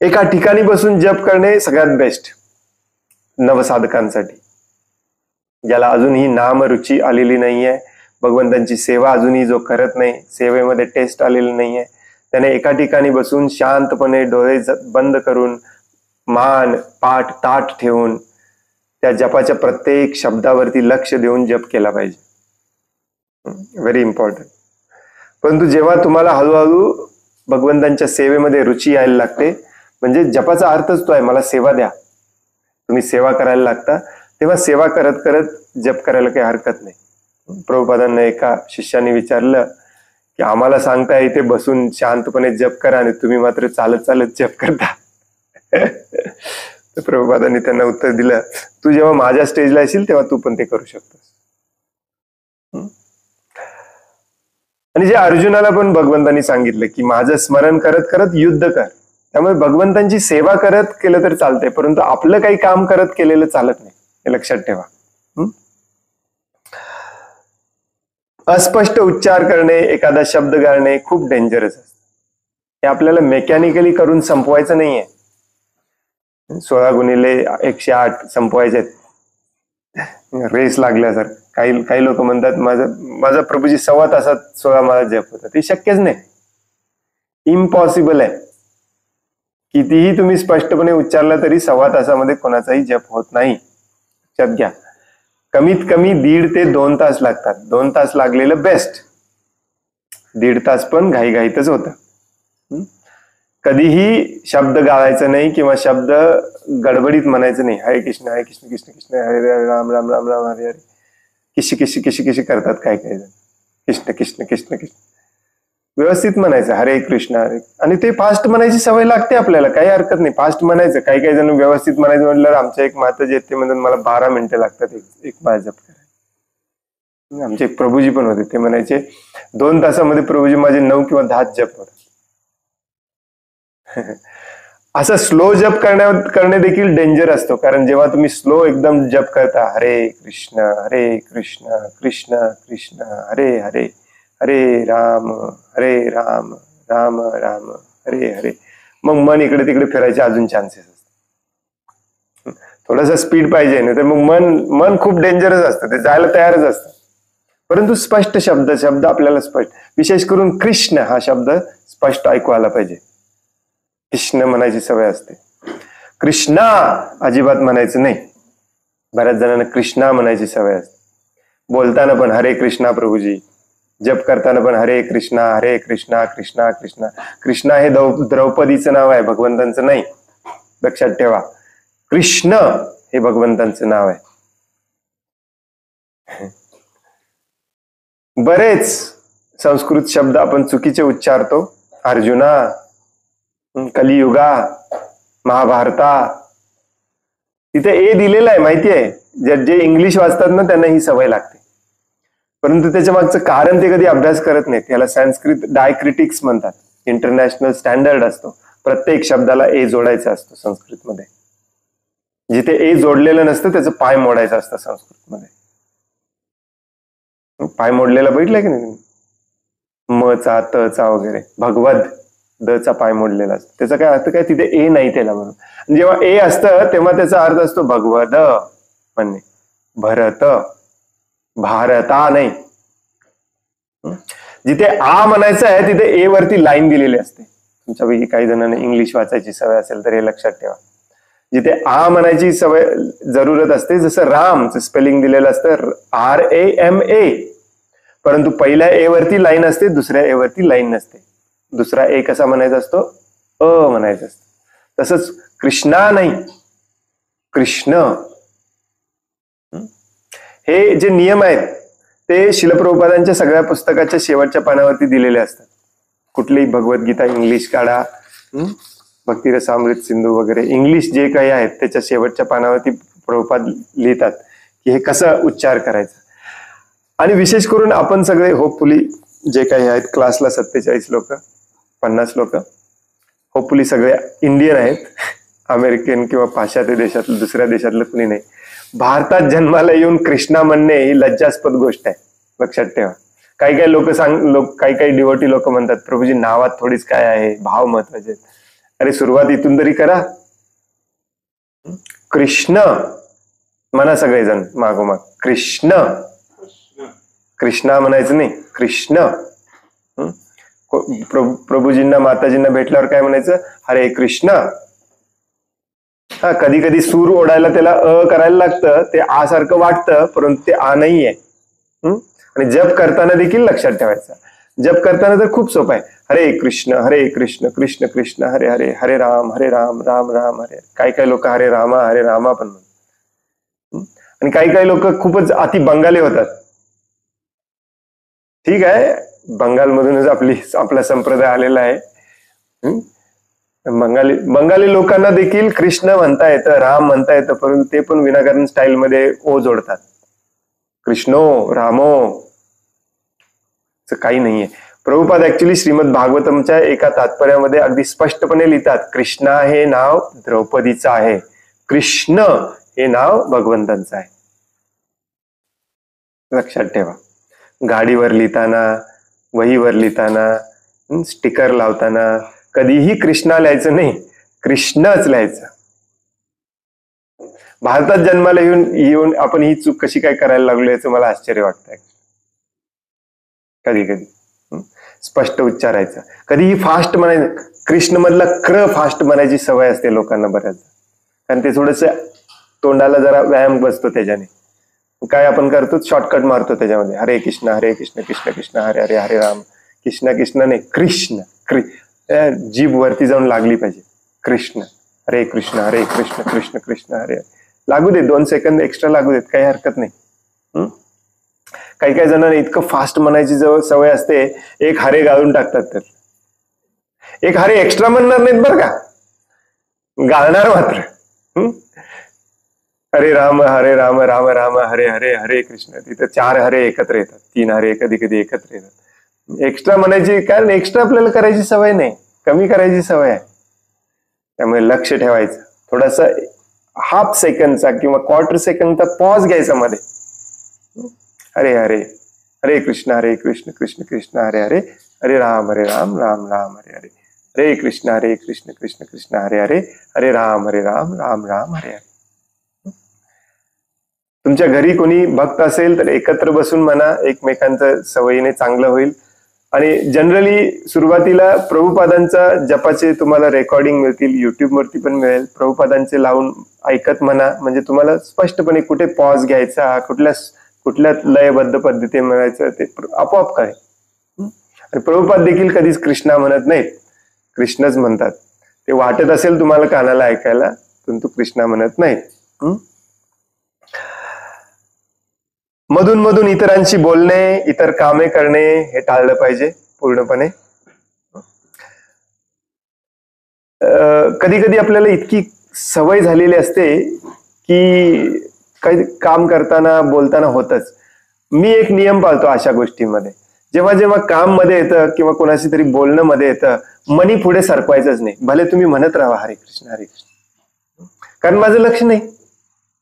Speaker 1: एका ठिकाणी बसून जप करणे सगळ्यात बेस्ट नवसाधकांसाठी, ज्याला अजूनही नाम रुची आलेली नाहीये, भगवंतांची सेवा अजूनही जो करत नाही, सेवेमध्ये टेस्ट आलेली नाहीये, त्याने एका ठिकाणी बसून शांतपणे डोळे बंद करून मान पाठ ताठ ठेवून त्या जपाच्या प्रत्येक शब्दावरती लक्ष देऊन जप केला पाहिजे. Very important. परंतु जेव्हा तुम्हाला हळूहळू भगवंतांच्या सेवेमध्ये रुची यायला लागते, म्हणजे जपाचा अर्थच तो आहे मला सेवा द्या, तुम्ही सेवा करायला लागता, तेव्हा सेवा करत करत जप करायला काही हरकत नाही. प्रभुपादांना एका शिष्याने विचारलं की आम्हाला सांगता इथे बसून शांतपणे जप करा आणि तुम्ही मात्र चालत चालत जप करता. तर प्रभुपादांनी त्यांना उत्तर दिलं, तू जेव्हा माझ्या स्टेजला येशील तेव्हा तू पण ते करू शकतोस. आणि जे अर्जुनाला पण भगवंतांनी सांगितलं की माझं स्मरण करत करत युद्ध कर, त्यामुळे भगवंतांची सेवा करत केलं तर चालतंय, परंतु आपलं काही काम करत केलेलं चालत नाही, हे लक्षात ठेवा. अस्पष्ट उच्चार करणे, एखादा शब्द गाळणे खूप डेंजरस असतं. हे आपल्याला मेकॅनिकली करून संपवायचं नाहीये. 16x108 संपवायचे, रेस लागल्या. काही लोक म्हणतात माझा प्रभूजी 1.25 तासात 16 माळा जप होता. ते शक्यच नाही, इम्पॉसिबल आहे. कितीही तुम्ही स्पष्टपणे उच्चारला तरी 1.25 तासामध्ये कोणाचाही जप होत नाही, लक्षात घ्या. कमीत कमी 1.5 ते 2 तास लागतात. 2 तास लागलेलं बेस्ट, 1.5 तास पण घाईघाईतच होतं. कधीही शब्द गाळायचा नाही किंवा शब्द गडबडीत म्हणायचं नाही. हरे कृष्ण हरे कृष्ण कृष्ण कृष्ण हरे हरे राम राम राम राम हरे हरे. किशी किशी किशी किशी करतात काही जण. कृष्ण कृष्ण कृष्ण कृष्ण व्यवस्थित म्हणायचं हरे कृष्ण हरे, आणि ते फास्ट म्हणायची सवय लागते आपल्याला, काही हरकत नाही फास्ट म्हणायचं. काही जण व्यवस्थित म्हणायचं म्हटलं, आमच्या एक माताजी येते म्हणून मला 12 मिनिटं लागतात एक माळ जप करायला. आमचे एक प्रभूजी पण होते, ते म्हणायचे 2 तासामध्ये प्रभूजी माझे 9 किंवा 10 जप होतात. असं स्लो जप करणे देखील डेंजर असतो, कारण जेव्हा तुम्ही स्लो एकदम जप करता, हरे कृष्ण कृष्ण कृष्ण हरे हरे हरे राम राम राम हरे हरे, मग मन इकडे तिकडे फिरायचे अजून चान्सेस असतात. थोडासा स्पीड पाहिजे, नाही तर मग मन खूप डेंजरस असतं, ते जायला तयारच असतं. परंतु स्पष्ट शब्द आपल्याला स्पष्ट, विशेष करून कृष्ण हा शब्द स्पष्ट ऐकू आला पाहिजे. कृष्ण म्हणायची सवय असते, कृष्णा अजिबात म्हणायचं नाही. बऱ्याच जणांना कृष्णा म्हणायची सवय असते. बोलताना पण हरे कृष्णा प्रभूजी, जप करताना पण हरे कृष्णा कृष्णा कृष्णा. कृष्णा हे द्रौपदीचं नाव आहे, भगवंतांचं नाही, लक्षात ठेवा. कृष्ण हे भगवंतांचं नाव आहे. बरेच संस्कृत शब्द आपण चुकीचे उच्चारतो. अर्जुना, कलियुगा, महाभारता, तिथे ए दिलेलं आहे माहिती आहे. जे इंग्लिश वाचतात ना त्यांना ही सवय लागते, परंतु त्याच्या मागचं कारण ते कधी अभ्यास करत नाहीत. याला संस्कृत डायक्रिटिक्स म्हणतात. इंटरनॅशनल स्टँडर्ड असतो, प्रत्येक शब्दाला ए जोडायचा असतो संस्कृतमध्ये. जिथे ए जोडलेलं नसतं त्याचं पाय मोडायचं असतं संस्कृतमध्ये. पाय मोडलेला बघितलाय की नाही? म चा त चा वगैरे, भगवद द चा पाय मोडलेला असतो. त्याचा काय अर्थ काय? तिथे ए नाही त्याला म्हणून. जेव्हा ए असतं तेव्हा त्याचा अर्थ असतो भगवद म्हणणे, भरत, भारता नाही. जिथे आ म्हणायचं आहे तिथे ए वरती लाईन दिलेली असते. तुमच्यापैकी काही जणांना इंग्लिश वाचायची सवय असेल तर हे लक्षात ठेवा. जिथे आ म्हणायची सवय जरूरत असते, जसं रामचं स्पेलिंग दिलेलं असतं RAMA, परंतु पहिल्या ए वरती लाईन असते, दुसऱ्या ए वरती लाईन नसते. दुसरा ए कसा म्हणायचा असतो? अ म्हणायचा असतो. तसंच कृष्णा नाही, कृष्ण. हे जे नियम आहेत ते शिल प्रभुपादांच्या सगळ्या पुस्तकाच्या शेवटच्या पानावरती दिलेले असतात. कुठलीही भगवद्गीता इंग्लिश काढा, भक्तिरसामृत सिंधू वगैरे इंग्लिश जे काही आहेत त्याच्या शेवटच्या पानावरती प्रभुपाद लिहितात की हे कसं उच्चार करायचा. आणि विशेष करून आपण सगळे होपफुली जे काही आहेत क्लासला 47 लोक, 50 लोक होपफुली सगळे इंडियन आहेत, अमेरिकन किंवा पाश्चात्य देशातलं दुसऱ्या देशातलं कुणी नाही. भारतात जन्माला येऊन कृष्णा म्हणणे ही लज्जास्पद गोष्ट आहे, लक्षात ठेवा. काही काही लोक काही डिवोटी लोक म्हणतात प्रभूजी नावात थोडीच काय आहे, भाव महत्वाचे. अरे सुरुवात इथून तरी करा. कृष्ण म्हणा सगळेजण मागोमाग, कृष्ण. कृष्णा म्हणायचं नाही, कृष्ण. प्रभूजींना माताजींना भेटल्यावर काय म्हणायचं? हरे कृष्ण. हा, कधी कधी सूर ओढायला त्याला अ करायला लागतं, ते आ सारखं वाटतं परंतु ते आ नाहीये. आणि जप करताना देखील लक्षात ठेवायचं. जप करताना तर खूप सोपं आहे. हरे कृष्ण कृष्ण कृष्ण हरे हरे, हरे राम राम राम हरे. काही लोक हरे रामा पण म्हणतात. आणि काही लोक खूपच अति बंगाली होतात. ठीक आहे, बंगालमधूनच आपला संप्रदाय आलेला आहे. बंगाली लोकांना देखील कृष्ण म्हणता येतं, राम म्हणता येतं, परंतु ते पण विनाकारण स्टाईल मध्ये ओ जोडतात. कृष्णो रामो काही नाहीये. प्रभुपाद ऍक्च्युली श्रीमद भागवतमच्या एका तात्पर्यामध्ये अगदी स्पष्टपणे लिहितात, कृष्णा हे नाव द्रौपदीचं आहे, कृष्ण हे नाव भगवंतांचं आहे. लक्षात ठेवा. गाडीवर लिहिताना, वहीवर लिहिताना, स्टिकर लावताना कधीही कृष्णा लिहायचं नाही, कृष्णच लिहायचं. भारतात जन्माला येऊन आपण ही चूक कशी काय करायला लागलो याचं मला आश्चर्य वाटतंय. कधी स्पष्ट उच्चारायचं, कधीही फास्ट म्हणायचं. कृष्ण मधला क्र फास्ट म्हणायची सवय असते लोकांना बऱ्याच, कारण ते थोडस तोंडाला जरा व्यायाम बसतो त्याच्याने. काय आपण करतो? शॉर्टकट मारतो त्याच्यामध्ये. हरे कृष्ण कृष्ण कृष्ण हरे हरे, हरे राम. कृष्ण नाही, कृष्ण. जीभ वरती जाऊन लागली पाहिजे. कृष्ण हरे कृष्ण कृष्ण कृष्ण हरे. लागू देत, 2 सेकंद एक्स्ट्रा लागू देत, काही हरकत नाही. काही जणांना इतकं फास्ट म्हणायची सवय असते, एक हरे गाळून टाकतात. तर एक हरे एक्स्ट्रा म्हणणार नाहीत बरं का, गाळणार मात्र. हरे राम राम राम हरे हरे, हरे कृष्ण. तिथं 4 हरे एकत्र येतात, 3 हरे कधी कधी एकत्र येतात. एक्स्ट्रा म्हणायची, कारण एक्स्ट्रा आपल्याला करायची सवय नाही, कमी करायची सवय आहे. त्यामुळे लक्ष ठेवायचं. थोडासा हाफ सेकंडचा किंवा क्वार्टर सेकंडचा पॉज घ्यायचा मध्ये. हरे हरे, हरे कृष्ण कृष्ण कृष्ण हरे हरे, हरे राम राम राम हरे हरे, हरे कृष्ण कृष्ण कृष्ण हरे हरे, हरे राम राम राम हरे हरे. तुमच्या घरी कोणी भक्त असेल तर एकत्र बसून म्हणा, एकमेकांचं सवयीने चांगलं होईल. आणि जनरली सुरुवातीला प्रभुपादांचा जपाचे तुम्हाला रेकॉर्डिंग मिळतील, युट्यूब वरती पण मिळेल. प्रभुपादांचे लावून ऐकत म्हणा, म्हणजे तुम्हाला स्पष्टपणे कुठे पॉज घ्यायचा, कुठल्या लयबद्ध पद्धतीने म्हणायचं ते आपोआप काय. आणि प्रभुपाद देखील कधीच कृष्णा म्हणत नाहीत, कृष्णच म्हणतात. ते वाटत असेल तुम्हाला कानाला ऐकायला, परंतु कृष्णा म्हणत नाहीत. मधून मधून इतरांशी बोलणे, इतर कामे करणे हे टाळलं पाहिजे पूर्णपणे. कधी कधी आपल्याला इतकी सवय झालेली असते की काही काम करताना बोलताना होतच. मी एक नियम पाळतो अशा गोष्टींमध्ये, जेव्हा काम मध्ये येतं किंवा कोणाशी तरी बोलणं मध्ये येतं, मनी पुढे सरकवायचंच नाही. भले तुम्ही म्हणत राहा हरे कृष्ण, कारण माझं लक्ष नाही,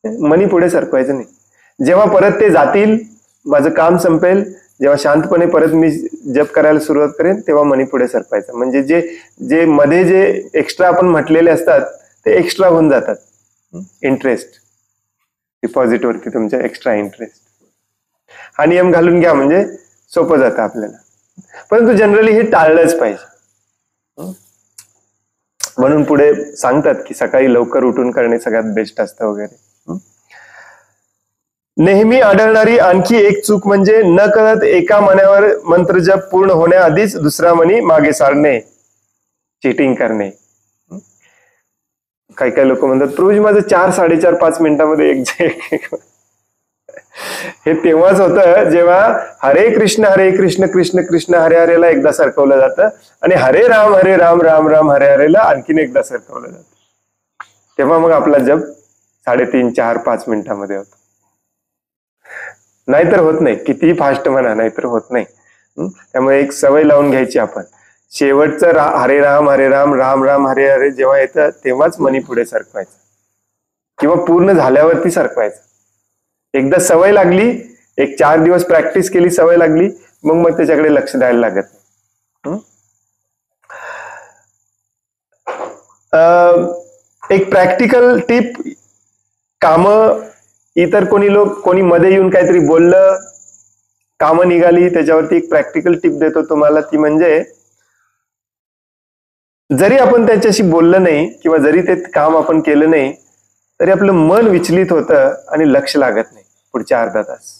Speaker 1: मनी पुढे सरकवायचं नाही. जेव्हा परत ते जातील माझं काम संपेल, जेव्हा शांतपणे परत मी जप करायला सुरुवात करेन तेव्हा मनी पुढे सरकायचं. म्हणजे जे जे मध्ये जे एक्स्ट्रा आपण म्हटलेले असतात ते एक्स्ट्रा होऊन जातात. इंटरेस्ट डिपॉझिट वरती तुमच्या एक्स्ट्रा इंटरेस्ट. हा नियम घालून घ्या म्हणजे सोपं जातं आपल्याला. परंतु जनरली हे टाळलंच पाहिजे. म्हणून पुढे सांगतात की सकाळी लवकर उठून करणे सगळ्यात बेस्ट असतं वगैरे. नेहमी आढळणारी आणखी एक चूक म्हणजे न कळत एका मनावर मंत्र जप पूर्ण होण्याआधीच दुसरा मनी मागे सारणे, चिटिंग करणे. काही काही लोक म्हणतात प्रभूजी माझं 4-4.5-5 मिनिटांमध्ये एक हे तेव्हाच होतं जेव्हा हरे कृष्ण कृष्ण कृष्ण हरे हरेला एकदा सरकवलं जातं आणि हरे राम राम राम हरे हरेला आणखीन एकदा सरकवलं जातं. तेव्हा मग आपला जप 3.5-4-5 मिनिटांमध्ये होतो. नाहीतर होत नाही. कितीही फास्ट म्हणा, नाहीतर होत नाही. त्यामुळे एक सवय लावून घ्यायची आपण. शेवटचं हरे राम राम राम हरे हरे जेव्हा येतं तेव्हाच मनी पुढे सरकवायचं किंवा पूर्ण झाल्यावरती सरकवायचं. एकदा सवय लागली, एक 4 दिवस प्रॅक्टिस केली, सवय लागली, मग त्याच्याकडे लक्ष द्यायला लागत नाही. एक प्रॅक्टिकल टिप, काम इतर कोणी मध्ये येऊन काहीतरी बोललं, कामं निघाली, त्याच्यावरती एक प्रॅक्टिकल टिप देतो तुम्हाला. ती म्हणजे जरी आपण त्याच्याशी बोललं नाही किंवा जरी ते काम आपण केलं नाही तरी आपलं मन विचलित होतं आणि लक्ष लागत नाही पुढच्या अर्धा तास.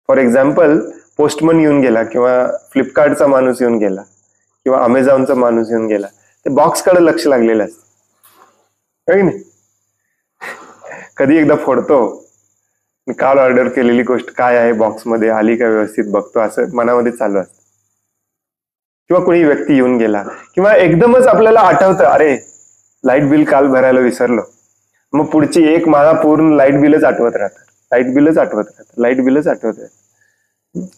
Speaker 1: फॉर एक्झाम्पल, पोस्टमन येऊन गेला किंवा फ्लिपकार्टचा माणूस येऊन गेला किंवा अमेझॉनचा माणूस येऊन गेला, ते बॉक्सकडे लक्ष लागलेलं असतं नाही. कधी एकदा फोडतो, काल ऑर्डर केलेली गोष्ट काय आहे बॉक्समध्ये, आली का व्यवस्थित बघतो, असं मनामध्ये चालू असतं. किंवा कोणी व्यक्ती येऊन गेला किंवा एकदमच आपल्याला आठवतं अरे लाईट बिल काल भरायला विसरलो, मग पुढची एक माळा पूर्ण लाईट बिलच आठवत राहतं.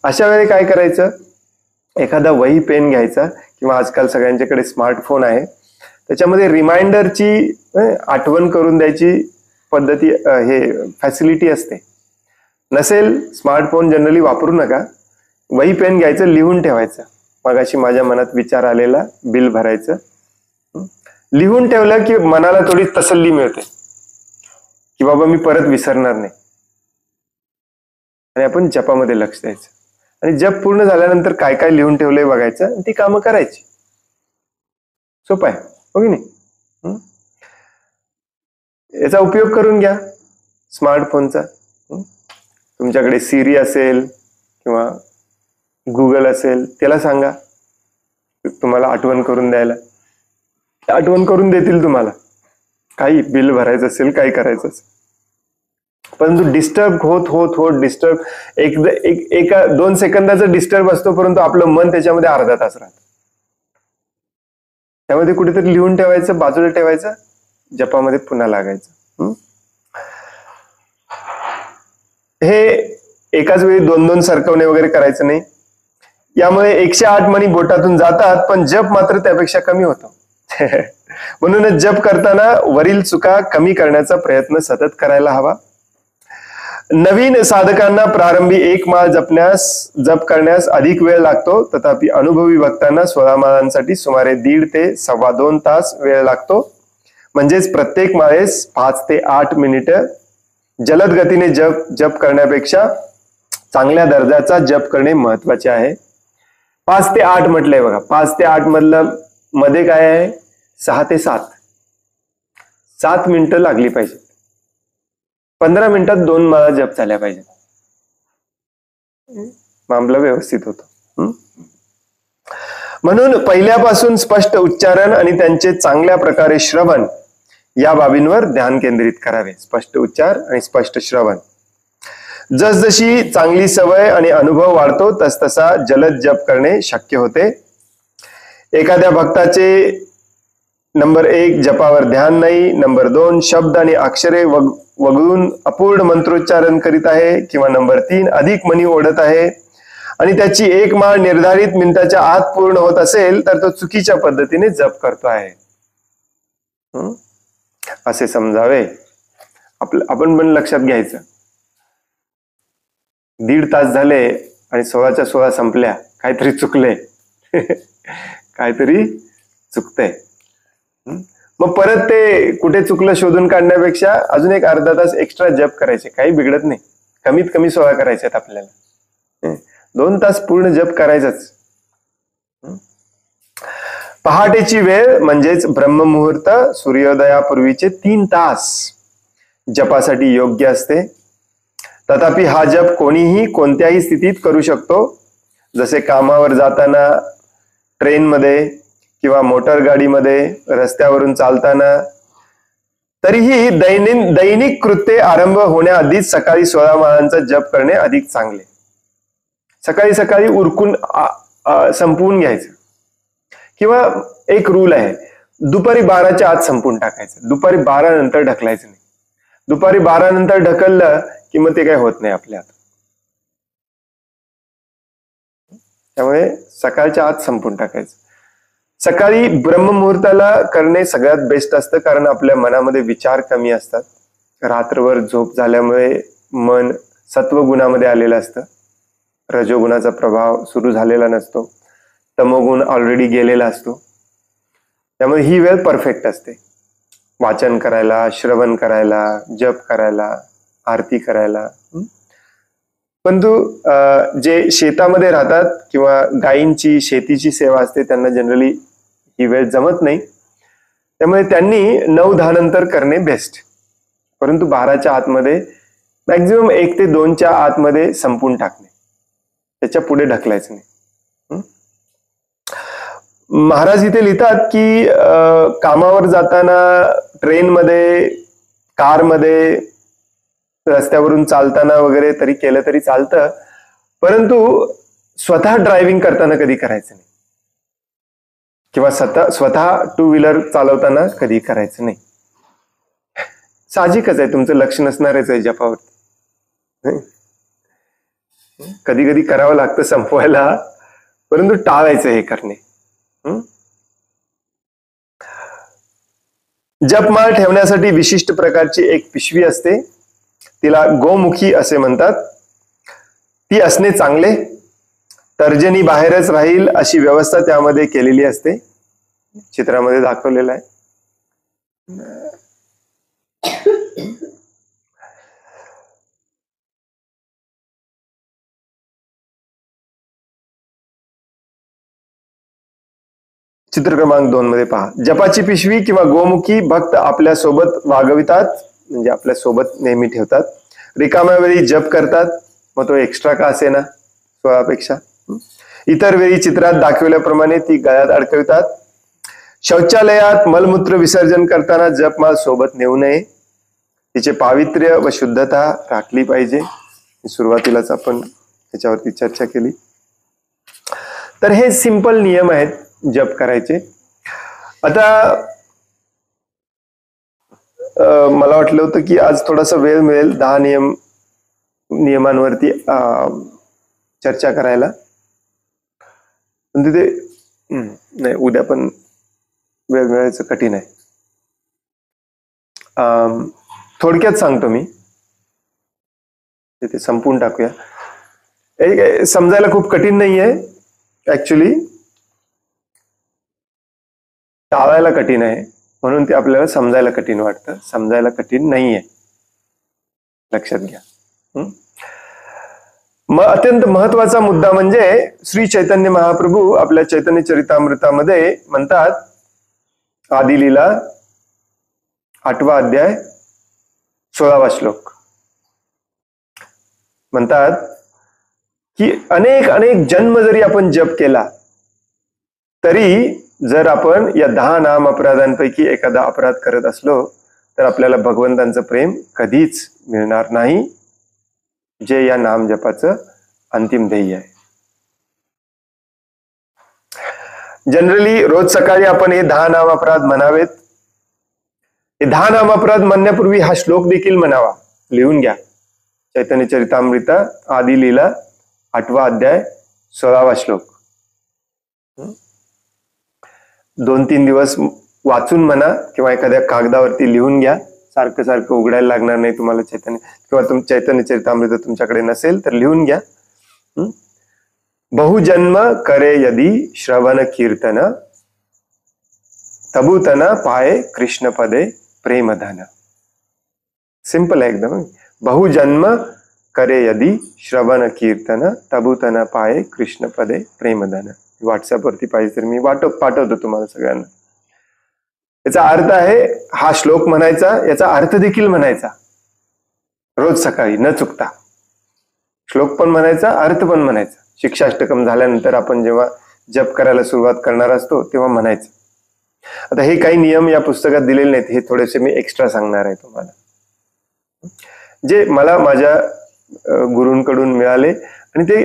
Speaker 1: अशा वेळी काय करायचं, एखादा वही पेन घ्यायचा किंवा आजकाल सगळ्यांच्याकडे स्मार्टफोन आहे, त्याच्यामध्ये रिमाइंडरची आठवण करून द्यायची पद्धती, हे फॅसिलिटी असते. नसेल स्मार्टफोन जनरली वापरू नका, वही पेन घ्यायचं, लिहून ठेवायचं, मगाशी माझ्या मनात विचार आलेला, बिल भरायचं. लिहून ठेवलं की मनाला थोडी तसल्ली मिळते की बाबा मी परत विसरणार नाही. आणि आपण जपामध्ये लक्ष द्यायचं आणि जप पूर्ण झाल्यानंतर काय काय लिहून ठेवलंय बघायचं आणि ती कामं करायची. सोपं आहे हो की नाही. याचा उपयोग करून घ्या स्मार्टफोनचा. तुमच्याकडे सिरी असेल किंवा गुगल असेल, त्याला सांगा तुम्हाला आठवण करून द्यायला, आठवण करून देतील तुम्हाला. काही बिल भरायचं असेल, काही करायचं असेल. परंतु डिस्टर्ब होत डिस्टर्ब, एका 2 सेकंदाचा डिस्टर्ब असतो, परंतु आपलं मन त्याच्यामध्ये अर्धा तास राहतं. त्यामध्ये कुठेतरी लिहून ठेवायचं, बाजूला ठेवायचं, जपामध्ये पुन्हा लागायचं. हे एकाच वेळी 2-2 सरकवणे वगैरे करायचं नाही. यामुळे 108 मनी बोटातून जातात, पण जप मात्र त्यापेक्षा कमी होतो. म्हणूनच जप करताना वरील चुका कमी करण्याचा प्रयत्न सतत करायला हवा. नवीन साधकांना प्रारंभी 1 माळ जप करण्यास अधिक वेळ लागतो, तथापि अनुभवी भक्तांना 16 माळांसाठी सुमारे 1.5 ते 2.25 तास वेळ लागतो. म्हणजेच प्रत्येक माळेस 5 ते 8 मिनिटं. जलद गतीने जप करण्यापेक्षा चांगल्या दर्जाचा जप करणे महत्वाचे आहे. 5 ते 8 म्हटलंय बघा. 5 ते 8 मधलं मध्ये काय आहे, 6 ते 7 मिनिटं लागली पाहिजे. 15 मिनिटात 2 माळा जप झाल्या पाहिजे. मामला व्यवस्थित होतो. म्हणून पहिल्यापासून स्पष्ट उच्चारण आणि त्यांचे चांगल्या प्रकारे श्रवण या बाबींवर ध्यान केंद्रित करावे. स्पष्ट उच्चार आणि स्पष्ट श्रवण. जसजशी चांगली सवय आणि अनुभव वाढतो तसतसा जलद जप करणे शक्य होते. एखाद्या भक्ताचे नंबर 1 जपावर ध्यान नाही, नंबर 2 शब्द आणि अक्षरे वगळून अपूर्ण मंत्रोच्चारण करीत आहे, किंवा नंबर 3 अधिक मनी ओढत आहे आणि त्याची 1 माळ निर्धारित मिनिटाच्या आत पूर्ण होत असेल तर तो चुकीच्या पद्धतीने जप करतो आहे असे समजावे. आपण पण लक्षात घ्यायचं. 1.5 तास झाले आणि 16च्या 16 संपल्या, काहीतरी चुकले. काहीतरी चुकतंय. मग परत ते कुठे चुकलं शोधून काढण्यापेक्षा अजून एक अर्धा तास एक्स्ट्रा जप करायचे, काही बिघडत नाही. कमीत कमी 16 करायचे आहेत आपल्याला. 2 तास पूर्ण जप करायचाच. पहाटेची वेळ म्हणजेच ब्रह्ममुहूर्त, सूर्योदयापूर्वीचे 3 तास जपासाठी योग्य असते. तथापि हा जप कोणीही कोणत्याही स्थितीत करू शकतो. जसे कामावर जाताना, ट्रेनमध्ये किंवा मोटर गाडीमध्ये, रस्त्यावरून चालताना. तरीही दैनिक कृत्ये आरंभ होण्याआधीच सकाळी 16 माळांचा जप करणे अधिक चांगले. सकाळी सकाळी उरकून संपवून घ्यायचं. किंवा एक रूल आहे, दुपारी 12च्या आत संपून टाकायचं. दुपारी 12 नंतर ढकलायचं नाही. दुपारी 12 नंतर ढकललं की मग ते काही होत नाही आपल्या हात. त्यामुळे सकाळच्या आत संपून टाकायचं. सकाळी ब्रह्ममुहूर्ताला करणे सगळ्यात बेस्ट असतं, कारण आपल्या मनामध्ये विचार कमी असतात. रात्रभर झोप झाल्यामुळे मन सत्वगुणामध्ये आलेलं असतं. रजोगुणाचा प्रभाव सुरू झालेला नसतो. तमोगुण ऑलरेडी गेलेला असतो. त्यामुळे ही वेळ परफेक्ट असते वाचन करायला, श्रवण करायला, जप करायला, आरती करायला. परंतु जे शेतामध्ये राहतात किंवा गायींची शेतीची सेवा असते त्यांना जनरली ही वेळ जमत नाही. त्यामुळे त्यांनी 9-10 नंतर करणे बेस्ट. परंतु 12च्या आतमध्ये, मॅक्झिमम 1 ते 2च्या आतमध्ये संपून टाकणे, त्याच्या पुढे ढकलायचं नाही. महाराज इथे लिहितात की कामावर जाताना, ट्रेनमध्ये, कारमध्ये, रस्त्यावरून चालताना वगैरे तरी केलं तरी चालतं, परंतु स्वतः ड्रायव्हिंग करताना कधी करायचं नाही. किंवा स्वतः 2 व्हीलर चालवताना कधी करायचं नाही. साहजिकच आहे, तुमचं लक्ष नसणारच आहे जपावरती. कधी कधी करावं लागतं संपवायला, परंतु टाळायचं हे करणे. जपमाळ ठेवण्यासाठी विशिष्ट प्रकारची एक पिशवी असते, तिला गोमुखी असे म्हणतात. ती असणे चांगले. तर्जनी बाहेरच राहील अशी व्यवस्था त्यामध्ये केलेली असते, चित्रामध्ये दाखवलेलं आहे. चित्र क्रमांक 2 मध्ये पहा. जपाची पिशवी किंवा गोमुखी भक्त आपल्या सोबत वागवितात, म्हणजे आपल्या सोबत नेहमी ठेवतात. रिकाम्या वेळी जप करतात, मग तो एक्स्ट्रा का असे ना 16 पेक्षा. इतर वेळी चित्रात दाखवल्याप्रमाणे ती गळ्यात अडकवितात. शौचालयात मलमूत्र विसर्जन करताना जपमाळ सोबत नेऊ नये. तिचे पावित्र्य व शुद्धता राखली पाहिजे. सुरुवातीलाच आपण त्याच्यावरती चर्चा केली. तर हे सिंपल नियम आहेत जप करायचे. आता मला वाटलं होतं की आज थोडासा वेळ मिळेल 10 नियमांवरती चर्चा करायला, पण तिथे नाही, उद्या पण वेळ मिळायचं कठीण आहे. थोडक्यात सांगतो मी, तिथे संपून टाकूया. समजायला खूप कठीण नाही आहे ऍक्च्युली, टाळायला कठीण आहे, म्हणून ते आपल्याला समजायला कठीण वाटतं. समजायला कठीण नाहीये, लक्षात घ्या. अत्यंत महत्वाचा मुद्दा म्हणजे श्री चैतन्य महाप्रभू आपल्या चैतन्य चरितामृतामध्ये म्हणतात, आदिलीला 8वा अध्याय 16वा श्लोक म्हणतात की अनेक जन्म जरी आपण जप केला तरी जर आपण या 10 नाम अपराधांपैकी एखादा अपराध करत असलो तर आपल्याला भगवंतांचं प्रेम कधीच मिळणार नाही, जे या नाम जपाचं अंतिम ध्येय आहे. जनरली रोज सकाळी आपण हे 10 नाम अपराध म्हणावेत. हे 10 नाम अपराध म्हणण्यापूर्वी हा श्लोक देखील म्हणावा. लिहून घ्या. चैतन्य चरितामृत आदि लीला 8वा अध्याय 16वा श्लोक. 2-3 दिवस वाचून म्हणा किंवा एखाद्या कागदावरती लिहून घ्या. सारखं सारखं उघडायला लागणार नाही तुम्हाला चैतन्य, किंवा चैतन्य चरितामृत तुमच्याकडे नसेल तर लिहून घ्या. बहुजन्म करे यदि श्रवण कीर्तन, तबुतन पाये कृष्ण पदे प्रेमधन. सिंपल आहे एकदम. बहुजन्म करे यदि श्रवण कीर्तन, तबुतन पाये कृष्ण पदे प्रेमधन. व्हॉट्सअप वरती पाहिजे तर मी पाठवतो तुम्हाला सगळ्यांना. याचा अर्थ आहे, हा श्लोक म्हणायचा, याचा अर्थ देखील म्हणायचा रोज सकाळी न चुकता. श्लोक पण म्हणायचा, अर्थ पण म्हणायचा. शिक्षाष्टकम झाल्यानंतर आपण जेव्हा जप करायला सुरुवात करणार असतो तेव्हा म्हणायचं. आता हे काही नियम या पुस्तकात दिलेले नाहीत, हे थोडेसे मी एक्स्ट्रा सांगणार आहे तुम्हाला, जे मला माझ्या गुरूंकडून मिळाले आणि ते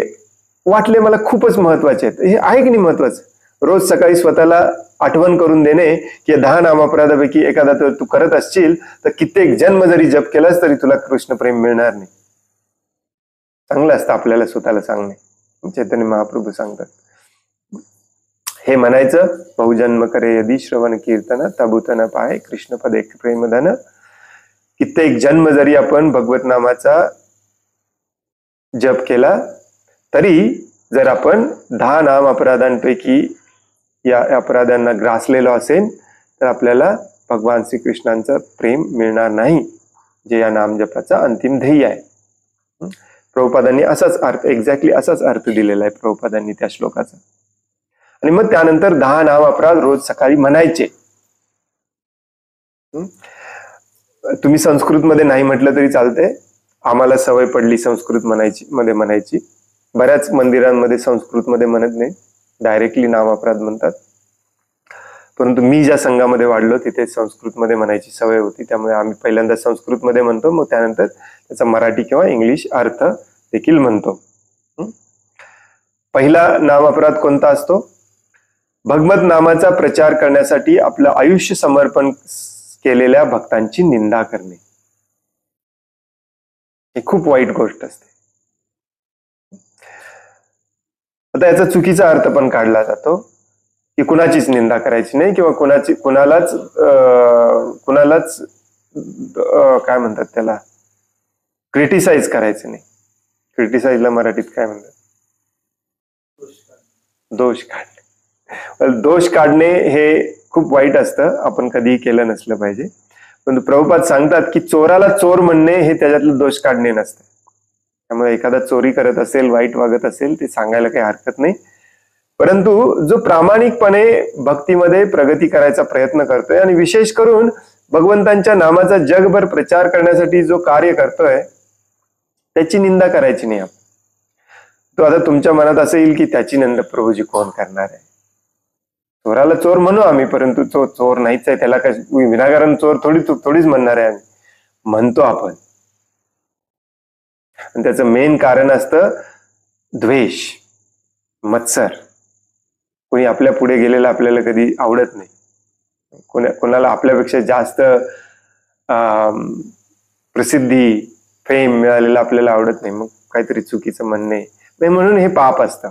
Speaker 1: वाटले मला खूपच महत्वाचे आहेत. हे आहे की नाही महत्वाचं? रोज सकाळी स्वतःला आठवण करून देणे की 10 नामअपराधापैकी एखादा तर तू करत असशील तर कित्येक जन्म जरी जप केलास तरी तुला कृष्ण प्रेम मिळणार नाही. चांगलं असतं आपल्याला स्वतःला सांगणे. चैतन्य महाप्रभू सांगतात हे म्हणायचं, बहुजन्म करे यदि श्रवण कीर्तन, तबुतन पाय कृष्ण पदे प्रेमधन. कित्येक जन्म जरी आपण भगवत नामाचा जप केला तरी जर आपण 10 नाम अपराधांपैकी या अपराधांना ग्रासलेलो असेल तर आपल्याला भगवान श्रीकृष्णांचं प्रेम मिळणार नाही, जे या नाम जपाचा अंतिम ध्येय आहे. प्रभुपादांनी असाच अर्थ, एक्झॅक्टली असाच अर्थ दिलेला आहे प्रभुपादांनी त्या श्लोकाचा. आणि मग त्यानंतर 10 नाम अपराध रोज सकाळी म्हणायचे. तुम्ही संस्कृत मध्ये नाही म्हटलं तरी चालतंय, आम्हाला सवय पडली संस्कृत म्हणायची. बऱ्याच मंदिरांमध्ये संस्कृत मध्ये म्हणत नाही, डायरेक्टली नाम अपराध म्हणतात. परंतु मी ज्या संघामध्ये वाढलो तिथे संस्कृत मध्ये म्हणायची सवय होती, त्यामुळे आम्ही पहिल्यांदा संस्कृत मध्ये म्हणतो, मग त्यानंतर त्याचा मराठी किंवा इंग्लिश अर्थ देखील म्हणतो. पहिला नाम अपराध कोणता असतो? भगवत नामाचा प्रचार करण्यासाठी आपलं आयुष्य समर्पण केलेल्या भक्तांची निंदा करणे. ही खूप वाईट गोष्ट असते. आता याचा चुकीचा अर्थ पण काढला जातो की कुणाचीच निंदा करायची नाही किंवा कुणालाच काय म्हणतात त्याला, क्रिटिसाइज करायचं नाही. क्रिटिसाइजला मराठीत काय म्हणतात? दोष काढणे. दोष काढणे हे खूप वाईट असतं, आपण कधीही केलं नसलं पाहिजे. पण प्रभुपाद सांगतात की चोराला चोर म्हणणे हे त्याच्यातलं दोष काढणे नसतं. त्यामुळे एखादा चोरी करत असेल, वाईट वागत असेल, ते सांगायला काही हरकत नाही. परंतु जो प्रामाणिकपणे भक्तीमध्ये प्रगती करायचा प्रयत्न करतोय आणि विशेष करून भगवंतांच्या नामाचा जगभर प्रचार करण्यासाठी जो कार्य करतोय त्याची निंदा करायची नाही आपण. तो आता तुमच्या मनात असं येईल की त्याची निंदा प्रभूजी कोण करणार आहे? चोराला चोर म्हणू आम्ही, परंतु तो चोर नाहीच आहे, त्याला काय विनाकारण चोर थोडीच म्हणणार आहे आम्ही, म्हणतो आपण. आणि त्याचं मेन कारण असतं द्वेष, मत्सर. कोणी आपल्या पुढे गेलेलं आपल्याला कधी आवडत नाही. कोणाला आपल्यापेक्षा जास्त प्रसिद्धी, फेम मिळालेलं आपल्याला आवडत नाही. मग काहीतरी चुकीचं म्हणणे, म्हणून हे पाप असतं.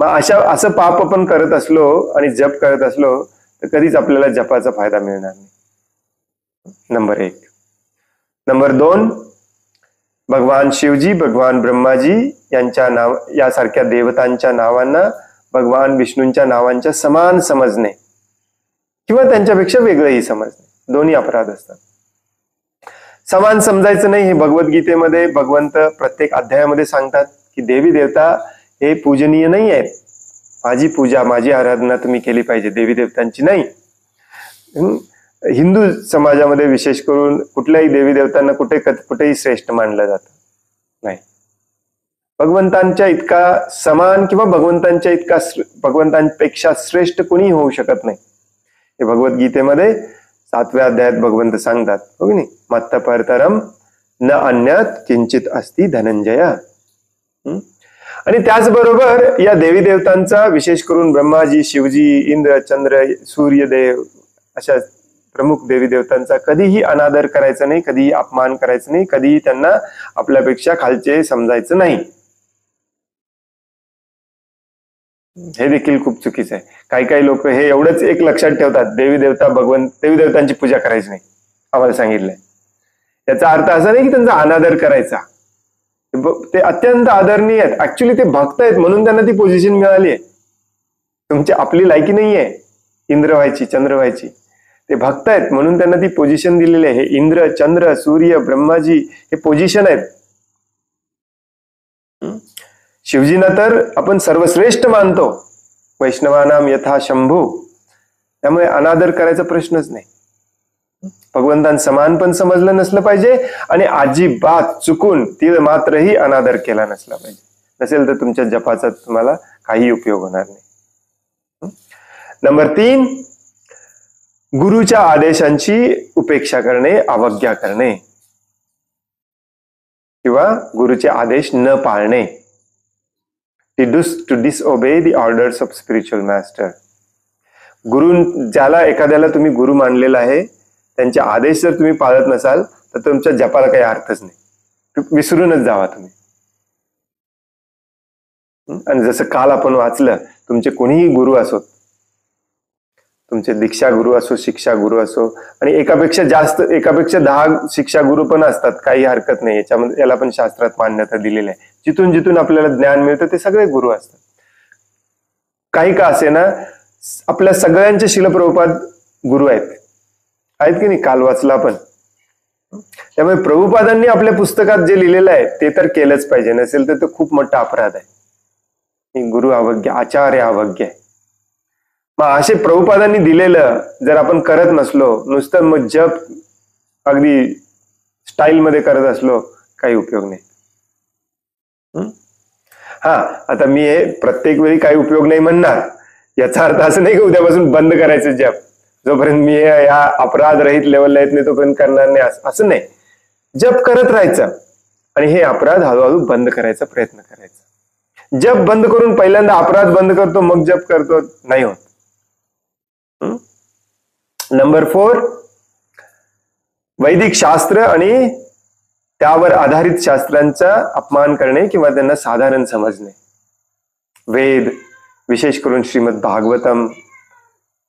Speaker 1: मग असं पाप आपण करत असलो आणि जप करत असलो तर कधीच आपल्याला जपाचा फायदा मिळणार नाही. नंबर 1. नंबर 2, भगवान शिवजी, भगवान ब्रह्माजी यासारख्या देवतांच्या नावांना भगवान विष्णूंच्या नावांच्या समान समजणे किंवा त्यांच्यापेक्षा वेगळंही समजणे, दोन्ही अपराध असतात. समान समजायचं नाही. हे भगवद्गीतेमध्ये भगवंत प्रत्येक अध्यायामध्ये सांगतात की देवी देवता हे पूजनीय नाही आहेत. माझी पूजा, माझी आराधना तुम्ही केली पाहिजे, देवी देवतांची नाही. हिंदू समाजामध्ये विशेष करून कुठल्याही देवी देवतांना कुठेही श्रेष्ठ मानलं जातं नाही. भगवंतांच्या इतका समान किंवा भगवंतांपेक्षा श्रेष्ठ कोणी होऊ शकत नाही. हे भगवद्गीतेमध्ये 7व्या अध्यायात भगवंत सांगतात, हो की नाही? मत्त परतरम न अन्यत किंचित अस्ति धनंजय. आणि त्याचबरोबर या देवी देवतांचा, विशेष करून ब्रह्माजी, शिवजी, इंद्र, चंद्र, सूर्यदेव अशा प्रमुख देवी देवतांचा कधीही अनादर करायचा नाही, कधीही अपमान करायचा नाही, कधीही त्यांना आपल्यापेक्षा खालचे समजायचं नाही. हे देखील खूप चुकीचं आहे. काही लोक हे एवढंच एक लक्षात ठेवतात, देवी देवतांची पूजा करायची नाही, आम्हाला सांगितलंय. याचा अर्थ असा नाही की त्यांचा अनादर करायचा, ते अत्यंत आदरणीय आहेत, ऍक्च्युली ते भक्त आहेत म्हणून त्यांना ती पोझिशन मिळाली आहे. तुमची आपली लायकी नाहीये इंद्र व्हायची, चंद्र व्हायची, ते भक्त आहेत म्हणून त्यांना ती पोझिशन दिलेली आहे. हे इंद्र, चंद्र, सूर्य, ब्रह्माजी हे पोझिशन आहेत. शिवजींना तर आपण सर्वश्रेष्ठ मानतो, वैष्णवानाम यथा शंभू, त्यामुळे अनादर करायचा प्रश्नच नाही. भगवंतांसमान पण समजलं नसलं पाहिजे आणि अजिबात चुकून तीळ मात्रही अनादर केला नसला पाहिजे. नसेल तर तुमच्या जपाचा तुम्हाला काही उपयोग होणार नाही. नंबर 3, गुरुच्या आदेशांची उपेक्षा करणे, अवज्ञा करणे किंवा गुरुचे आदेश न पाळणे. To disobey the orders of spiritual master. ज्याला एखाद्याला तुम्ही गुरु मानलेला आहे त्यांचे आदेश जर तुम्ही पाळत नसाल तर तुमच्या जपाला काही अर्थच नाही, विसरूनच जावा तुम्ही. आणि जसं काल आपण वाचलं, तुमचे कोणीही गुरु असोत, तुमचे दीक्षा गुरु असो, शिक्षा गुरु असो, आणि एकापेक्षा 10 शिक्षा गुरु पण असतात, काही हरकत नाही याच्यामध्ये, याला पण शास्त्रात मान्यता दिलेली आहे. जिथून जिथून आपल्याला ज्ञान मिळतं ते सगळे गुरु असतात. काही का असे ना, आपल्या सगळ्यांचे शिल प्रभुपाद गुरु आहेत की नाही, काल वाचला आपण. त्यामुळे प्रभुपादांनी आपल्या पुस्तकात जे लिहिलेलं आहे ते तर केलंच पाहिजे, नसेल तर तो खूप मोठा अपराध आहे. गुरु अवज्ञा, आचार्य अवज्ञा आहे. मग असे प्रभुपादांनी दिलेलं जर आपण करत नसलो, नुसतं मग जप अगदी स्टाईल मध्ये करत असलो, काही उपयोग नाही. हा, आता मी हे प्रत्येक वेळी काही उपयोग नाही म्हणणार, याचा अर्थ असं नाही की उद्यापासून बंद करायचं जप, जोपर्यंत मी या अपराध रहित लेवलला येत नाही तोपर्यंत करणार नाही, असं नाही. जप करत राहायचं आणि हे अपराध हळूहळू बंद करायचा प्रयत्न करायचा. जप बंद करून पहिल्यांदा अपराध बंद करतो मग जप करतो, नाही होत. नंबर 4, वैदिक शास्त्र आणि त्यावर आधारित शास्त्रांचा अपमान करणे किंवा त्यांना साधारण समजणे. वेद, विशेष करून श्रीमद भागवतम,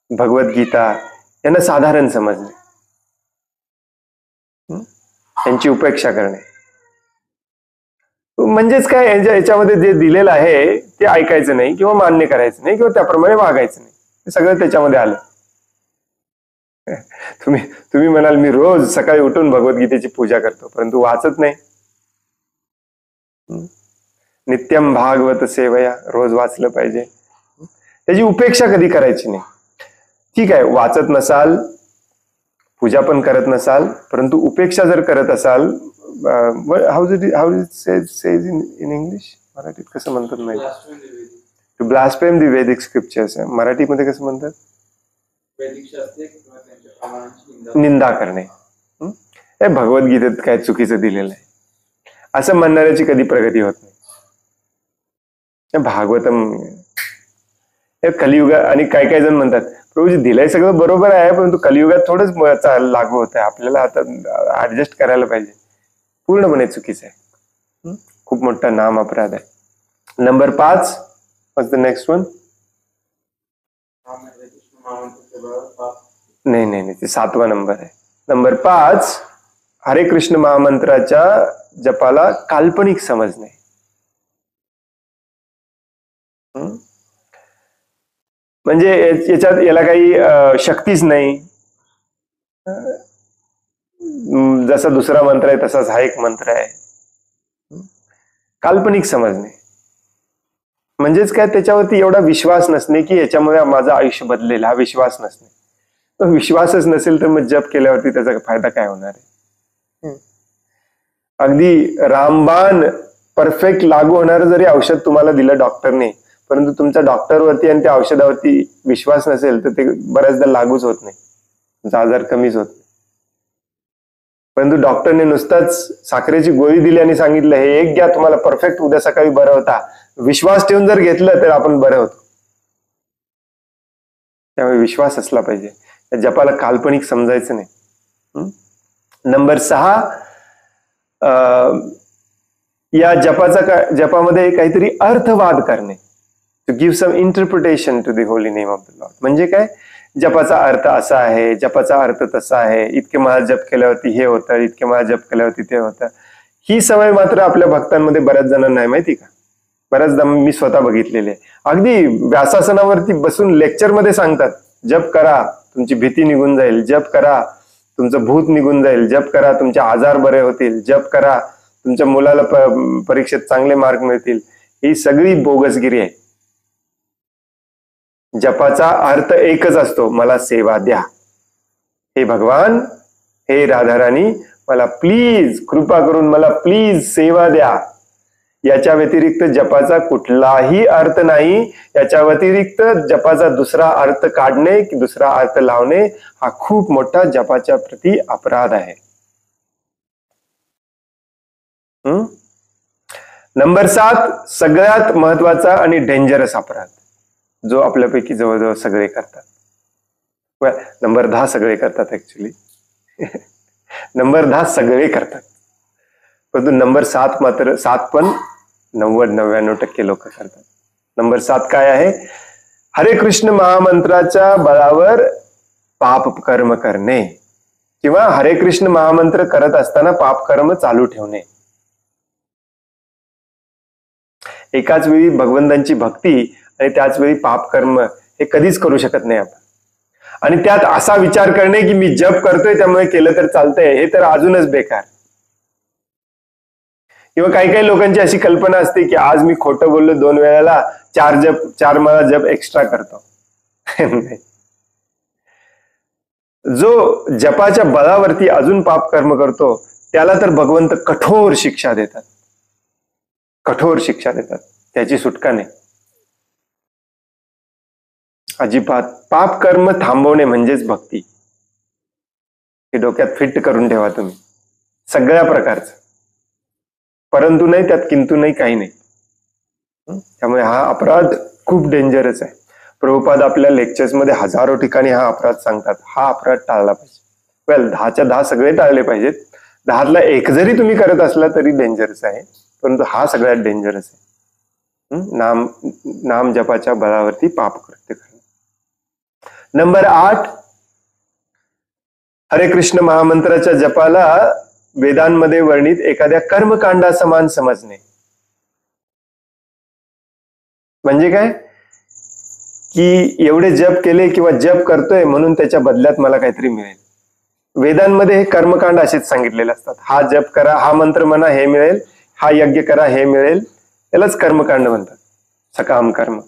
Speaker 1: भगवद्गीता यांना साधारण समजणे, यांची उपेक्षा करणे. म्हणजेच काय, याच्यामध्ये जे दिलेलं आहे ते ऐकायचं नाही किंवा मान्य करायचं नाही किंवा त्याप्रमाणे वागायचं नाही, हे सगळं त्याच्यामध्ये आलं. तुम्ही म्हणाल मी रोज सकाळी उठून भगवद्गीतेची पूजा करतो, परंतु वाचत नाही. नित्यम भागवत सेवया, रोज वाचलं पाहिजे. त्याची उपेक्षा कधी करायची नाही. ठीक आहे, वाचत नसाल, पूजा पण करत नसाल, परंतु उपेक्षा जर करत असाल, how it says in English, मराठीत कसं म्हणतात माहिती, to blaspheme the Vedic scriptures, मराठीमध्ये कसं म्हणतात, निंदा करणे. हे भगवद्गीतेत काय चुकीचं दिलेलं आहे असं म्हणणाऱ्याची कधी प्रगती होत नाही. भागवतम हे कलियुगा, आणि काही जण म्हणतात प्रभूजी दिलंय सगळं बरोबर आहे, परंतु कलियुगात थोडंच लागू होत आहे, आपल्याला आता ऍडजस्ट करायला पाहिजे. पूर्णपणे चुकीचं आहे, खूप मोठा नाम अपराध आहे. Number 5, what's the next one? नाही, ते 7वा नंबर आहे. नंबर 5, हरे कृष्ण महामंत्राच्या जपाला काल्पनिक समजणे. म्हणजे याला काही शक्तीच नाही, जसा दुसरा मंत्र आहे तसाच हा एक मंत्र आहे. काल्पनिक समजणे म्हणजेच काय, त्याच्यावरती एवढा विश्वास नसणे की याच्यामुळे माझं आयुष्य बदलेल, हा विश्वास नसणे. विश्वासच नसेल तर मग जप केल्यावरती त्याचा फायदा काय होणार आहे. अगदी रामबाण परफेक्ट लागू होणारं जरी औषध तुम्हाला दिलं डॉक्टरने, परंतु तुमच्या डॉक्टरवरती आणि त्या औषधावरती विश्वास नसेल तर ते बऱ्याचदा लागूच होत नाही, तुमचा आजार कमीच होत नाही. परंतु डॉक्टरने नुसताच साखरेची गोळी दिली आणि सांगितलं हे एक घ्या, तुम्हाला परफेक्ट उद्या सकाळी बरं होता, विश्वास ठेवून जर घेतलं तर आपण बरं होतो. त्यामुळे विश्वास असला पाहिजे, त्या जपाला काल्पनिक समजायचं नाही. नंबर 6, या जपामध्ये काहीतरी अर्थवाद करणे, to give some interpretation to the holy name of the Lord. म्हणजे काय, जपाचा अर्थ असा आहे, जपाचा अर्थ तसा आहे, इतके मला जप केल्यावरती हे होतं, इतके मला जप केल्यावरती ते होतं. ही सवय मात्र आपल्या भक्तांमध्ये बऱ्याच जणांना नाही, माहिती का? बऱ्याचदा मी स्वतः बघितलेले. अगदी व्यासासनावरती बसून लेक्चरमध्ये सांगतात, जप करा तुमची भीती निघून जाईल, जप करा तुमचं भूत निघून जाईल, जप करा तुमचे आजार बरे होतील, जप करा तुमच्या मुलाला परीक्षेत चांगले मार्क मिळतील. ही सगळी बोगसगिरी आहे. जपाचा अर्थ एकच असतो, मला सेवा द्या. हे भगवान, हे राधाराणी, मला प्लीज कृपा करून मला प्लीज सेवा द्या. याच्या व्यतिरिक्त जपाचा कुठलाही अर्थ नाही. याच्या व्यतिरिक्त जपाचा दुसरा अर्थ काढणे की दुसरा अर्थ लावणे हा खूप मोठा जपाच्या प्रती अपराध आहे. नंबर 7, सगळ्यात महत्वाचा आणि डेंजरस अपराध जो आपल्यापैकी जवळजवळ सगळे करतात. नंबर 10 सगळे करतात ऍक्च्युली. नंबर 10 सगळे करतात, परंतु नंबर 7 मात्र 7 पण 90-99% लोक करतात. नंबर 7 काय आहे? हरे कृष्ण महामंत्राच्या बळावर पाप कर्म करणे किंवा हरे कृष्ण महामंत्र करत असताना पाप कर्म चालू ठेवणे. एकाच वेळी भगवंतांची भक्ती आणि त्याच वेळी पाप कर्म हे कधीच करू शकत नाही आपण. आणि त्यात असा विचार करणे की मी जप करतोय त्यामुळे केलं तर चालतंय, हे तर अजूनच बेकार. किंवा काही काही लोकांची अशी कल्पना असते की आज मी खोटं बोललो 2 वेळेला 4 मला जप एक्स्ट्रा करतो. जो जपाच्या बळावरती अजून पाप कर्म करतो त्याला तर भगवंत कठोर शिक्षा देतात, कठोर शिक्षा देतात, त्याची सुटका नाही अजिबात. पाप कर्म थांबवणे म्हणजेच भक्ती. हे डोक्यात फिट करून ठेवा तुम्ही, सगळ्या प्रकारचं. परंतु नाही, त्यात किंतु नाही, काही नाही. त्यामुळे हा अपराध खूप डेंजरस आहे. प्रभुपाद आपल्या लेक्चर्समध्ये हजारो ठिकाणी हा अपराध सांगतात. हा अपराध टाळला पाहिजे. 10च्या 10 सगळे टाळले पाहिजेत. 10तला 1 जरी तुम्ही करत असला तरी डेंजरस आहे, परंतु हा सगळ्यात डेंजरस आहे. नाम जपाच्या बळावरती पाप कृत्य करणे. नंबर 8, हरे कृष्ण महामंत्राच्या जपाला वेदांमध्ये वर्णित एखाद्या कर्मकांडा समान समजणे. म्हणजे काय की एवढे जप केले किंवा जप करतोय म्हणून त्याच्या बदल्यात मला काहीतरी मिळेल. वेदांमध्ये हे कर्मकांड असेच सांगितलेले असतात. हा जप करा, हा मंत्र म्हणा, हे मिळेल, हा यज्ञ करा, हे मिळेल. यालाच कर्मकांड म्हणतात, सकाम कर्म.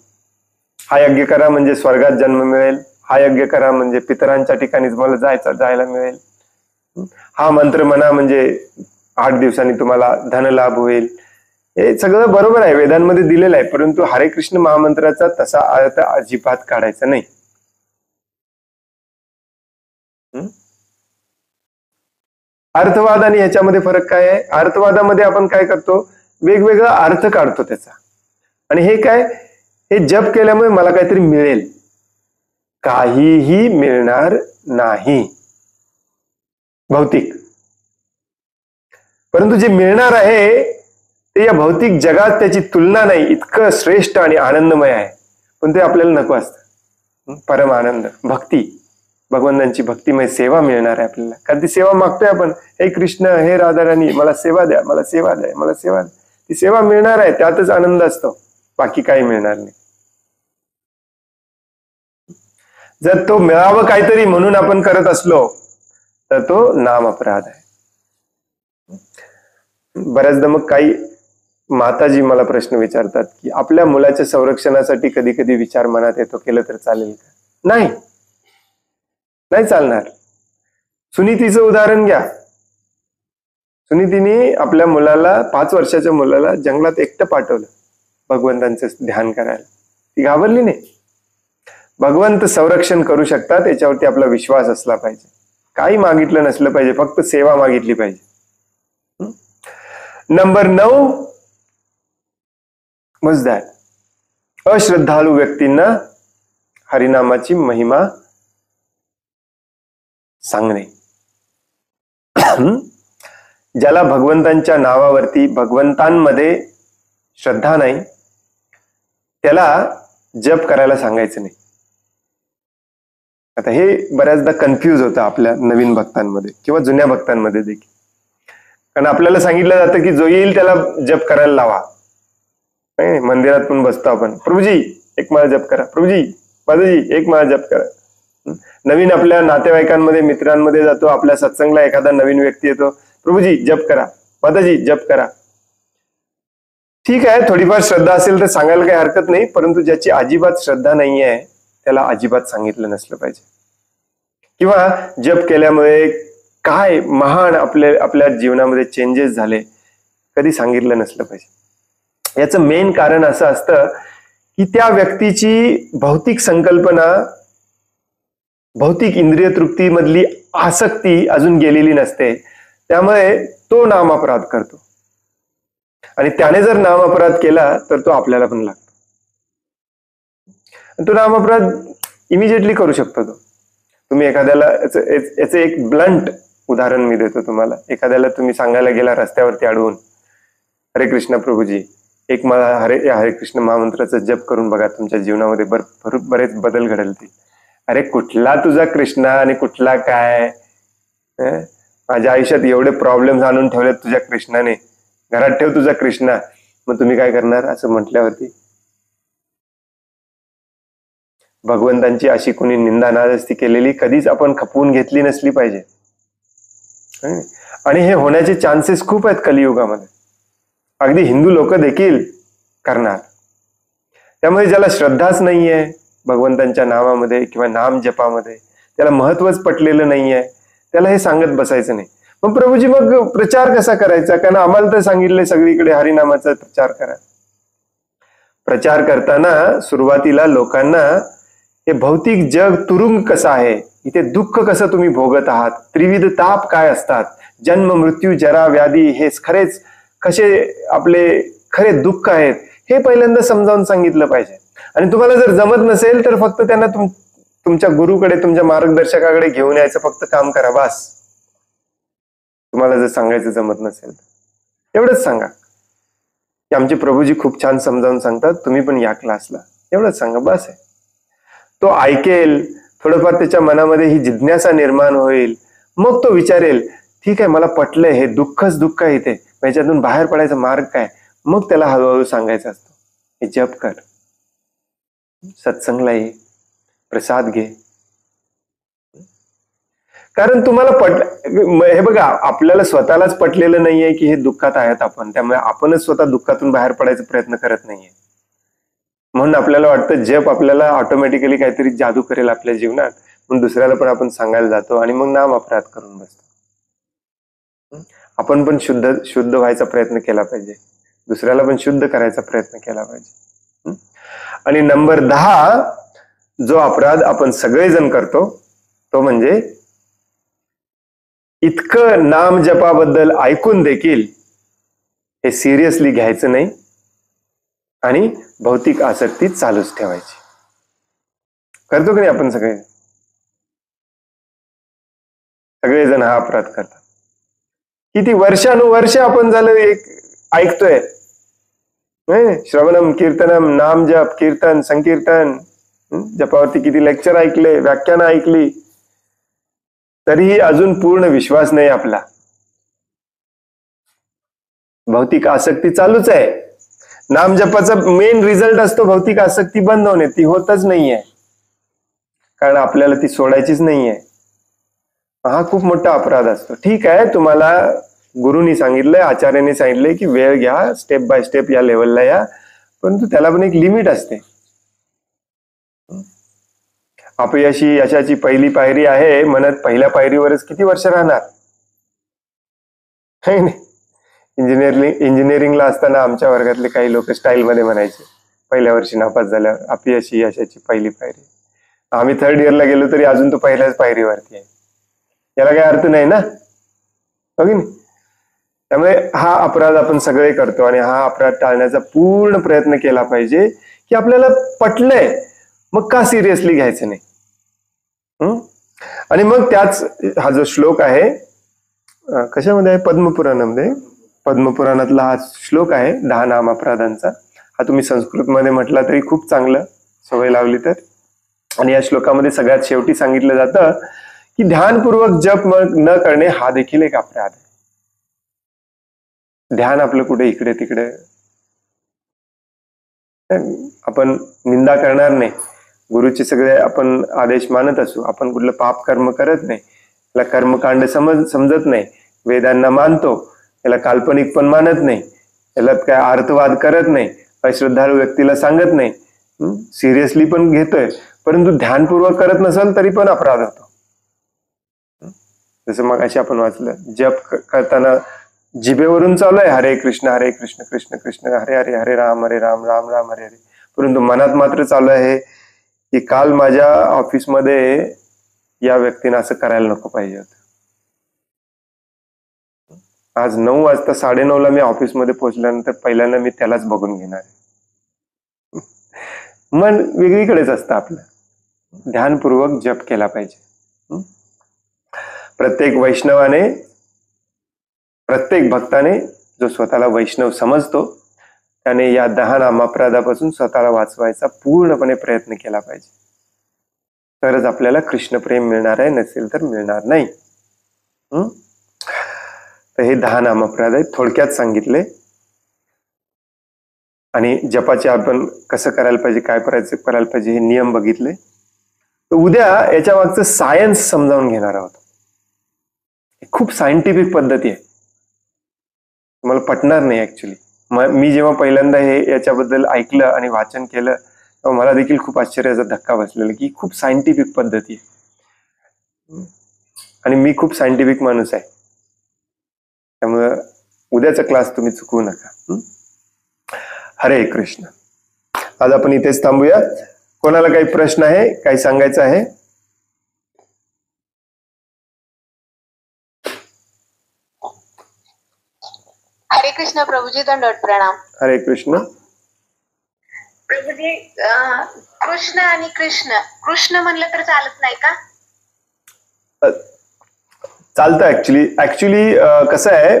Speaker 1: हा यज्ञ करा म्हणजे स्वर्गात जन्म मिळेल, हा यज्ञ करा म्हणजे पितरांच्या ठिकाणी तुम्हाला जायला मिळेल, हा मंत्र म्हणा म्हणजे 8 दिवसांनी तुम्हाला धनलाभ होईल. हे सगळं बरोबर आहे, वेदांमध्ये दिलेलं आहे. परंतु हरे कृष्ण महामंत्राचा तसा अर्थ अजिबात काढायचा नाही. अर्थवाद आणि ह्याच्यामध्ये फरक काय आहे? अर्थवादामध्ये आपण काय करतो, वेगवेगळा अर्थ काढतो त्याचा. आणि हे काय, हे जप केल्यामुळे मला काहीतरी मिळेल. काहीही मिळणार नाही भौतिक. परंतु जे मिळणार आहे ते या भौतिक जगात त्याची तुलना नाही, इतकं श्रेष्ठ आणि आनंदमय आहे. पण ते आपल्याला नको असतं. परम आनंद, भक्ती, भगवंतांची भक्तिमय सेवा मिळणार आहे आपल्याला. कारण ती सेवा मागतोय आपण, हे कृष्ण, हे राधाराणी, मला सेवा द्या, मला सेवा द्या, मला सेवा द्या. ती सेवा मिळणार आहे, त्यातच आनंद असतो, बाकी काही मिळणार नाही. जर तो मिळावं काहीतरी म्हणून आपण करत असलो तर तो नाम अपराध आहे. बऱ्याचदा मग काही माताजी मला प्रश्न विचारतात की आपल्या मुलाच्या संरक्षणासाठी कधी कधी विचार मनात येतो, केलं तर चालेल का? नाही, नाही चालणार. सुनीतीचं उदाहरण घ्या. सुनीतीने आपल्या मुलाला, 5 वर्षाच्या मुलाला जंगलात एकटं पाठवलं भगवंतांचं ध्यान करायला. ती घाबरली नाही. भगवंत संरक्षण करू शकतात याच्यावरती आपला विश्वास असला पाहिजे. काही मागितलं नसलं पाहिजे, फक्त सेवा मागितली पाहिजे. नंबर 9, मजदार अश्रद्धाळू व्यक्तींना हरिनामाची महिमा सांगणे. ज्याला भगवंतांच्या नावावरती, भगवंतांमध्ये श्रद्धा नाही, त्याला जप करायला सांगायचं नाही. आता हे बऱ्याचदा कन्फ्यूज होतं आपल्या नवीन भक्तांमध्ये किंवा जुन्या भक्तांमध्ये देखील. कारण आपल्याला सांगितलं जातं की जो येईल त्याला जप करायला लावा. मंदिरात पण बसतो आपण, प्रभूजी एक माळा जप करा, प्रभूजी माताजी एक माळा जप करा. नवीन आपल्या नातेवाईकांमध्ये मित्रांमध्ये जातो, आपल्या सत्संगला एखादा नवीन व्यक्ती येतो, प्रभूजी जप करा, माताजी जप करा. ठीक आहे, थोडीफार श्रद्धा असेल तर सांगायला काही हरकत नाही, परंतु ज्याची अजिबात श्रद्धा नाहीये त्याला अजिबात सांगितलं नसलं पाहिजे. किंवा जप केल्यामुळे काय महान आपल्या जीवनामध्ये चेंजेस झाले कधी सांगितलं नसलं पाहिजे. याचं मेन कारण असं असतं की त्या व्यक्तीची भौतिक संकल्पना, भौतिक इंद्रिय तृप्ती मधली आसक्ती अजून गेलेली नसते, त्यामुळे तो नाम अपराध करतो. आणि त्याने जर नाम अपराध केला तर तो आपल्याला पण लागतो. तो नाम अपराध इमिजिएटली करू शकतो तो. तुम्ही एखाद्याला, याचं एक ब्लंट उदाहरण मी देतो तुम्हाला. एखाद्याला तुम्ही सांगायला गेला रस्त्यावरती अडवून, हरे कृष्ण प्रभूजी एक मला हरे कृष्ण महामंत्राचा जप करून बघा, तुमच्या जीवनामध्ये बरेच बदल घडतील. अरे कुठला तुझा कृष्णा आणि कुठला काय, माझ्या आयुष्यात एवढे प्रॉब्लेम्स आणून ठेवलेत तुझ्या कृष्णाने, घरात ठेव तुझा कृष्णा. मग तुम्ही काय करणार असं म्हटल्यावरती? भगवंतांची अशी कोणी निंदा नादस्ती केलेली कधीच आपण खपवून घेतली नसली पाहिजे. आणि हे होण्याचे चान्सेस खूप आहेत कलियुगामध्ये. अगदी हिंदू लोक देखील करणार. त्यामुळे ज्याला श्रद्धाच नाहीये भगवंतांच्या नावामध्ये किंवा नाम जपामध्ये, त्याला महत्वच पटलेलं नाहीये, त्याला हे सांगत बसायचं नाही. मग प्रभूजी मग प्रचार कसा करायचा? कारण आम्हाला तर सांगितलंय सगळीकडे हरिनामाचा प्रचार करा. प्रचार करताना सुरुवातीला लोकांना हे भौतिक जग तुरुंग कसं आहे, इथे दुःख कसं तुम्ही भोगत आहात, त्रिविध ताप काय असतात, जन्म मृत्यू जरा व्याधी, हे खरेच कसे आपले खरे दुःख आहेत, हे पहिल्यांदा समजावून सांगितलं पाहिजे. आणि तुम्हाला जर जमत नसेल तर फक्त त्यांना तुमच्या गुरुकडे, तुमच्या मार्गदर्शकाकडे घेऊन यायचं फक्त काम करा, बस. तुम्हाला जर सांगायचं जमत नसेल एवढंच सांगा की आमचे प्रभूजी खूप छान समजावून सांगतात, तुम्ही पण या क्लासला, एवढंच सांगा, बस आहे. तो ऐकेल, थोडंफार त्याच्या मनामध्ये ही जिज्ञासा निर्माण होईल, मग तो विचारेल, ठीक आहे मला पटलंय, हे दुःखच दुःख आहे इथे, याच्यातून बाहेर पडायचा मार्ग काय? मग त्याला हळूहळू सांगायचं असतो, हे जप कर, सत्संगला ये, प्रसाद घे. कारण तुम्हाला हे बघा, आपल्याला स्वतःलाच पटलेलं नाहीये की हे दुःखात आहेत आपण, त्यामुळे आपणच स्वतः दुःखातून बाहेर पडायचा प्रयत्न करत नाहीये. म्हणून आपल्याला वाटतं जप आपल्याला ऑटोमॅटिकली काहीतरी जादू करेल आपल्या जीवनात, म्हणून दुसऱ्याला पण आपण सांगायला जातो आणि मग नाम अपराध करून बसतो. आपण पण शुद्ध व्हायचा प्रयत्न केला पाहिजे, दुसऱ्याला पण शुद्ध करायचा प्रयत्न केला पाहिजे. आणि नंबर 10 जो अपराध आपण सगळेजण करतो तो म्हणजे इतकं नाम जपाबद्दल ऐकून देखील हे सिरियसली घ्यायचं नाही आणि भौतिक आसक्ती चालूच ठेवायची. करतो की नाही आपण सगळेजण हा अपराध करतात. किती वर्षानुवर्ष आपण झालं एक ऐकतोय, श्रवणम कीर्तनम, नाम जप, कीर्तन, संकीर्तन, जपावरती किती लेक्चर ऐकले, व्याख्यानं ऐकली, तरीही अजून पूर्ण विश्वास नाही आपला. भौतिक आसक्ती चालूच आहे. नाम जपाचा मेन रिझल्ट असतो भौतिक आसक्ती बंद होणे, ती होतच नाहीये, कारण आपल्याला ती सोडायचीच नाहीये. हा खूप मोठा अपराध असतो. ठीक आहे, तुम्हाला गुरुनी सांगितलंय, आचार्याने सांगितलंय की वेळ घ्या, स्टेप बाय स्टेप या लेवलला या, परंतु त्याला पण एक लिमिट असते. अपयशी यशाची पहिली पायरी आहे म्हणत पहिल्या पायरीवरच किती वर्ष राहणार? इंजिनिअरिंगला असताना आमच्या वर्गातले काही लोक स्टाईल मध्ये म्हणायचे, पहिल्या वर्षी नापास झाल्यावर अपयशी यशाची पहिली पायरी. आम्ही 3rd इयरला गेलो तरी अजून तो पहिल्याच पायरीवरती आहे. याला काही अर्थ नाही ना, हो की नाही? त्यामुळे हा अपराध आपण सगळे करतो आणि हा अपराध टाळण्याचा पूर्ण प्रयत्न केला पाहिजे की आपल्याला पटलंय मग का सिरियसली घ्यायचं नाही. आणि मग त्याच हा जो श्लोक आहे कशामध्ये आहे, पद्मपुराणामध्ये, पद्मपुराणातला हा श्लोक आहे 10 नाम अपराधांचा. हा तुम्ही संस्कृत मध्ये म्हटला तरी खूप चांगलं, सवय लावली तर. आणि या श्लोकामध्ये सगळ्यात शेवटी सांगितलं जातं की ध्यानपूर्वक जप न करणे हा देखील एक अपराध आहे. ध्यान आपलं कुठे इकडे तिकडे, आपण निंदा करणार नाही, गुरुचे सगळे आपण आदेश मानत असू, आपण कुठलं पाप कर्म करत नाही, त्याला कर्मकांड समजत नाही, वेदांना मानतो, त्याला काल्पनिक पण मानत नाही, त्याला काय अर्थवाद करत नाही, अश्रद्धाळू व्यक्तीला सांगत नाही, सिरियसली पण घेतोय, परंतु ध्यानपूर्वक करत नसेल तरी पण अपराध होतो. जसं मग अशी आपण वाचलं, जप करताना जिभेवरून चालू आहे हरे कृष्ण कृष्ण कृष्ण हरे हरे, हरे राम राम राम हरे हरे, परंतु मनात मात्र चालू आहे की काल माझ्या ऑफिसमध्ये या व्यक्तीने असं करायला नको पाहिजे होतं, आज 9 वाजता 9:30 मी ऑफिसमध्ये पोहोचल्यानंतर पहिल्यांदा मी त्यालाच बघून घेणार आहे. मन वेगळीकडेच असतं आपलं. ध्यानपूर्वक जप केला पाहिजे. प्रत्येक वैष्णवाने, प्रत्येक भक्ताने जो स्वतःला वैष्णव समजतो त्याने या 10 नामापराधापासून स्वतःला वाचवायचा पूर्णपणे प्रयत्न केला पाहिजे, तरच आपल्याला कृष्ण प्रेम मिळणार आहे, नसेल तर मिळणार नाही. तर हे 10 नामअपराध आहेत, थोडक्यात सांगितले. आणि जपाचे आपण कसं करायला पाहिजे, काय करायला पाहिजे हे नियम बघितले. तर उद्या याच्या मागचं सायन्स समजावून घेणार आहोत. खूप सायंटिफिक पद्धती आहे, तुम्हाला पटणार नाही ऍक्च्युली. मी जेव्हा पहिल्यांदा हे याच्याबद्दल ऐकलं आणि वाचन केलं तेव्हा मला देखील खूप आश्चर्याचा धक्का बसलेला की खूप सायंटिफिक पद्धती आहे, आणि मी खूप सायंटिफिक माणूस आहे, त्यामुळं उद्याचा क्लास तुम्ही चुकवू नका. हरे कृष्ण. आज आपण इथेच थांबूया. कोणाला काही प्रश्न आहे, काही सांगायचं आहे?
Speaker 2: हरे कृष्ण प्रभुजी, दंडवत प्रणाम.
Speaker 1: हरे कृष्ण.
Speaker 2: प्रभुजी, कृष्ण आणि कृष्ण कृष्ण म्हणलं तर चालत नाही का?
Speaker 1: चालतं. ऍक्च्युली कसं आहे,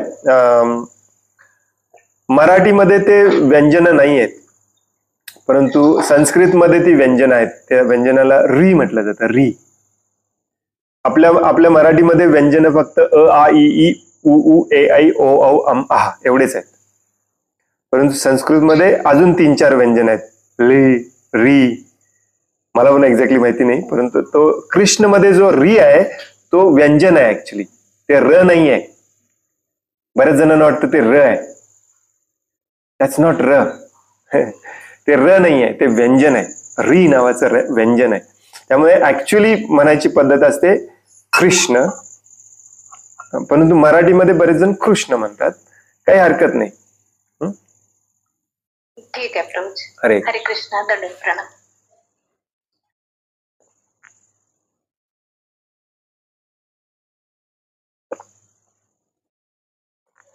Speaker 1: मराठीमध्ये ते व्यंजन नाही आहेत, परंतु संस्कृतमध्ये ती व्यंजन आहेत. त्या व्यंजनाला री म्हटलं जातं, री. आपल्या मराठीमध्ये व्यंजन फक्त अ आ इ ई उ उ ए ऐ ओ औ अम आह एवढेच आहेत, परंतु संस्कृतमध्ये अजून 3-4 व्यंजन आहेत, ली, री. मला पण एक्झॅक्टली माहिती नाही, परंतु तो कृष्ण मध्ये जो री आहे तो व्यंजन आहे, ऍक्च्युली ते र नाही आहे. बऱ्याच जणांना वाटतं ते र आहे, दॅट्स नॉट र. ते र नाही आहे, ते व्यंजन आहे, री नावाचं व्यंजन आहे. त्यामुळे ऍक्च्युली म्हणायची पद्धत असते कृष्ण, परंतु मराठीमध्ये बरेच जण कृष्ण म्हणतात, काही हरकत नाही.
Speaker 2: ठीक आहे प्रभुजी.
Speaker 1: हरे
Speaker 2: हरे कृष्ण, दंडवत प्रणाम.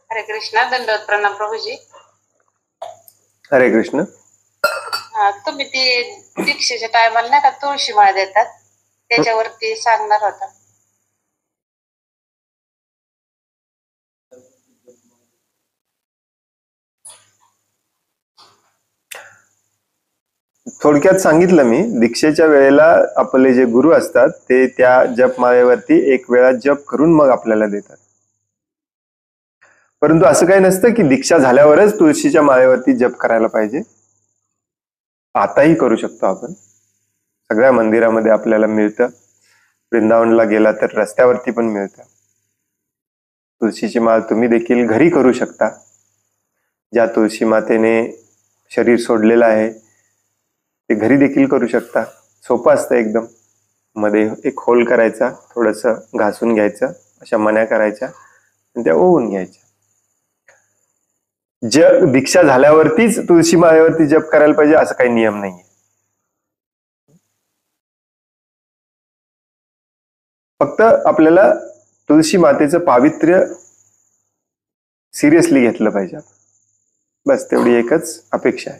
Speaker 2: हरे कृष्ण, दंडवत प्रणाम प्रभुजी.
Speaker 1: हरे कृष्ण.
Speaker 2: तुम्ही ती दीक्षेच्या टायमाला नाही का तुळशी माळ देतात, त्याच्यावरती सांगणार होता.
Speaker 1: थोडक्यात सांगितलं मी. दीक्षेच्या वेळेला आपले जे गुरु असतात ते त्या जपमाळेवरती एक वेळा जप करून मग आपल्याला देतात, परंतु असं काही नसतं की दीक्षा झाल्यावरच तुळशीच्या माळेवरती जप करायला पाहिजे. आताही करू शकतो आपण, सगळ्या मंदिरामध्ये आपल्याला मिळतं. वृंदावनला गेला तर रस्त्यावरती पण मिळतं. तुळशीची माळ तुम्ही देखील घरी करू शकता. ज्या तुळशी मातेने शरीर सोडलेलं आहे ते घरी देखील करू शकता. सोपं असतं एकदम. मध्ये एक होल करायचा, थोडस घासून घ्यायचं, अशा मण्या करायच्या आणि त्या ओवून घ्यायच्या. दीक्षा झाल्यावरतीच तुळशी माळेवरती जप करायला पाहिजे असं काही नियम नाहीये. फक्त आपल्याला तुळशी मातेचं पावित्र्य सिरियसली घेतलं पाहिजे, बस तेवढी एकच अपेक्षा आहे,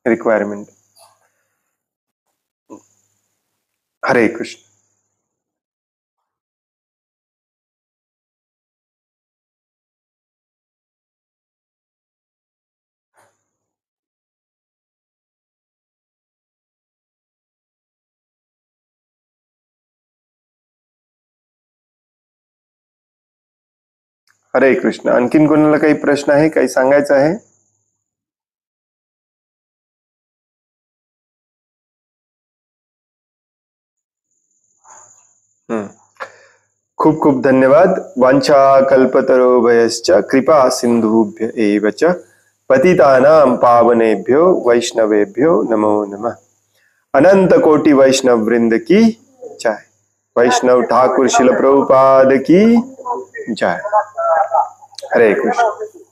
Speaker 1: रिक्वायरमेंट. हरे कृष्ण. हरे कृष्ण. आणखीन कोणाला काही प्रश्न आहे, काही सांगायचं आहे? खूप खूप धन्यवाद. वांछा कल्पतरोभयश्च कृपा सिंधुभ्य एव च पतितानां पावनेभ्यो वैष्णवेभ्यो नमो नमः. अनंत कोटि वैष्णव वृंद की जय. वैष्णव ठाकुर शिल प्रभुपाद की जय. हरे कृष्ण.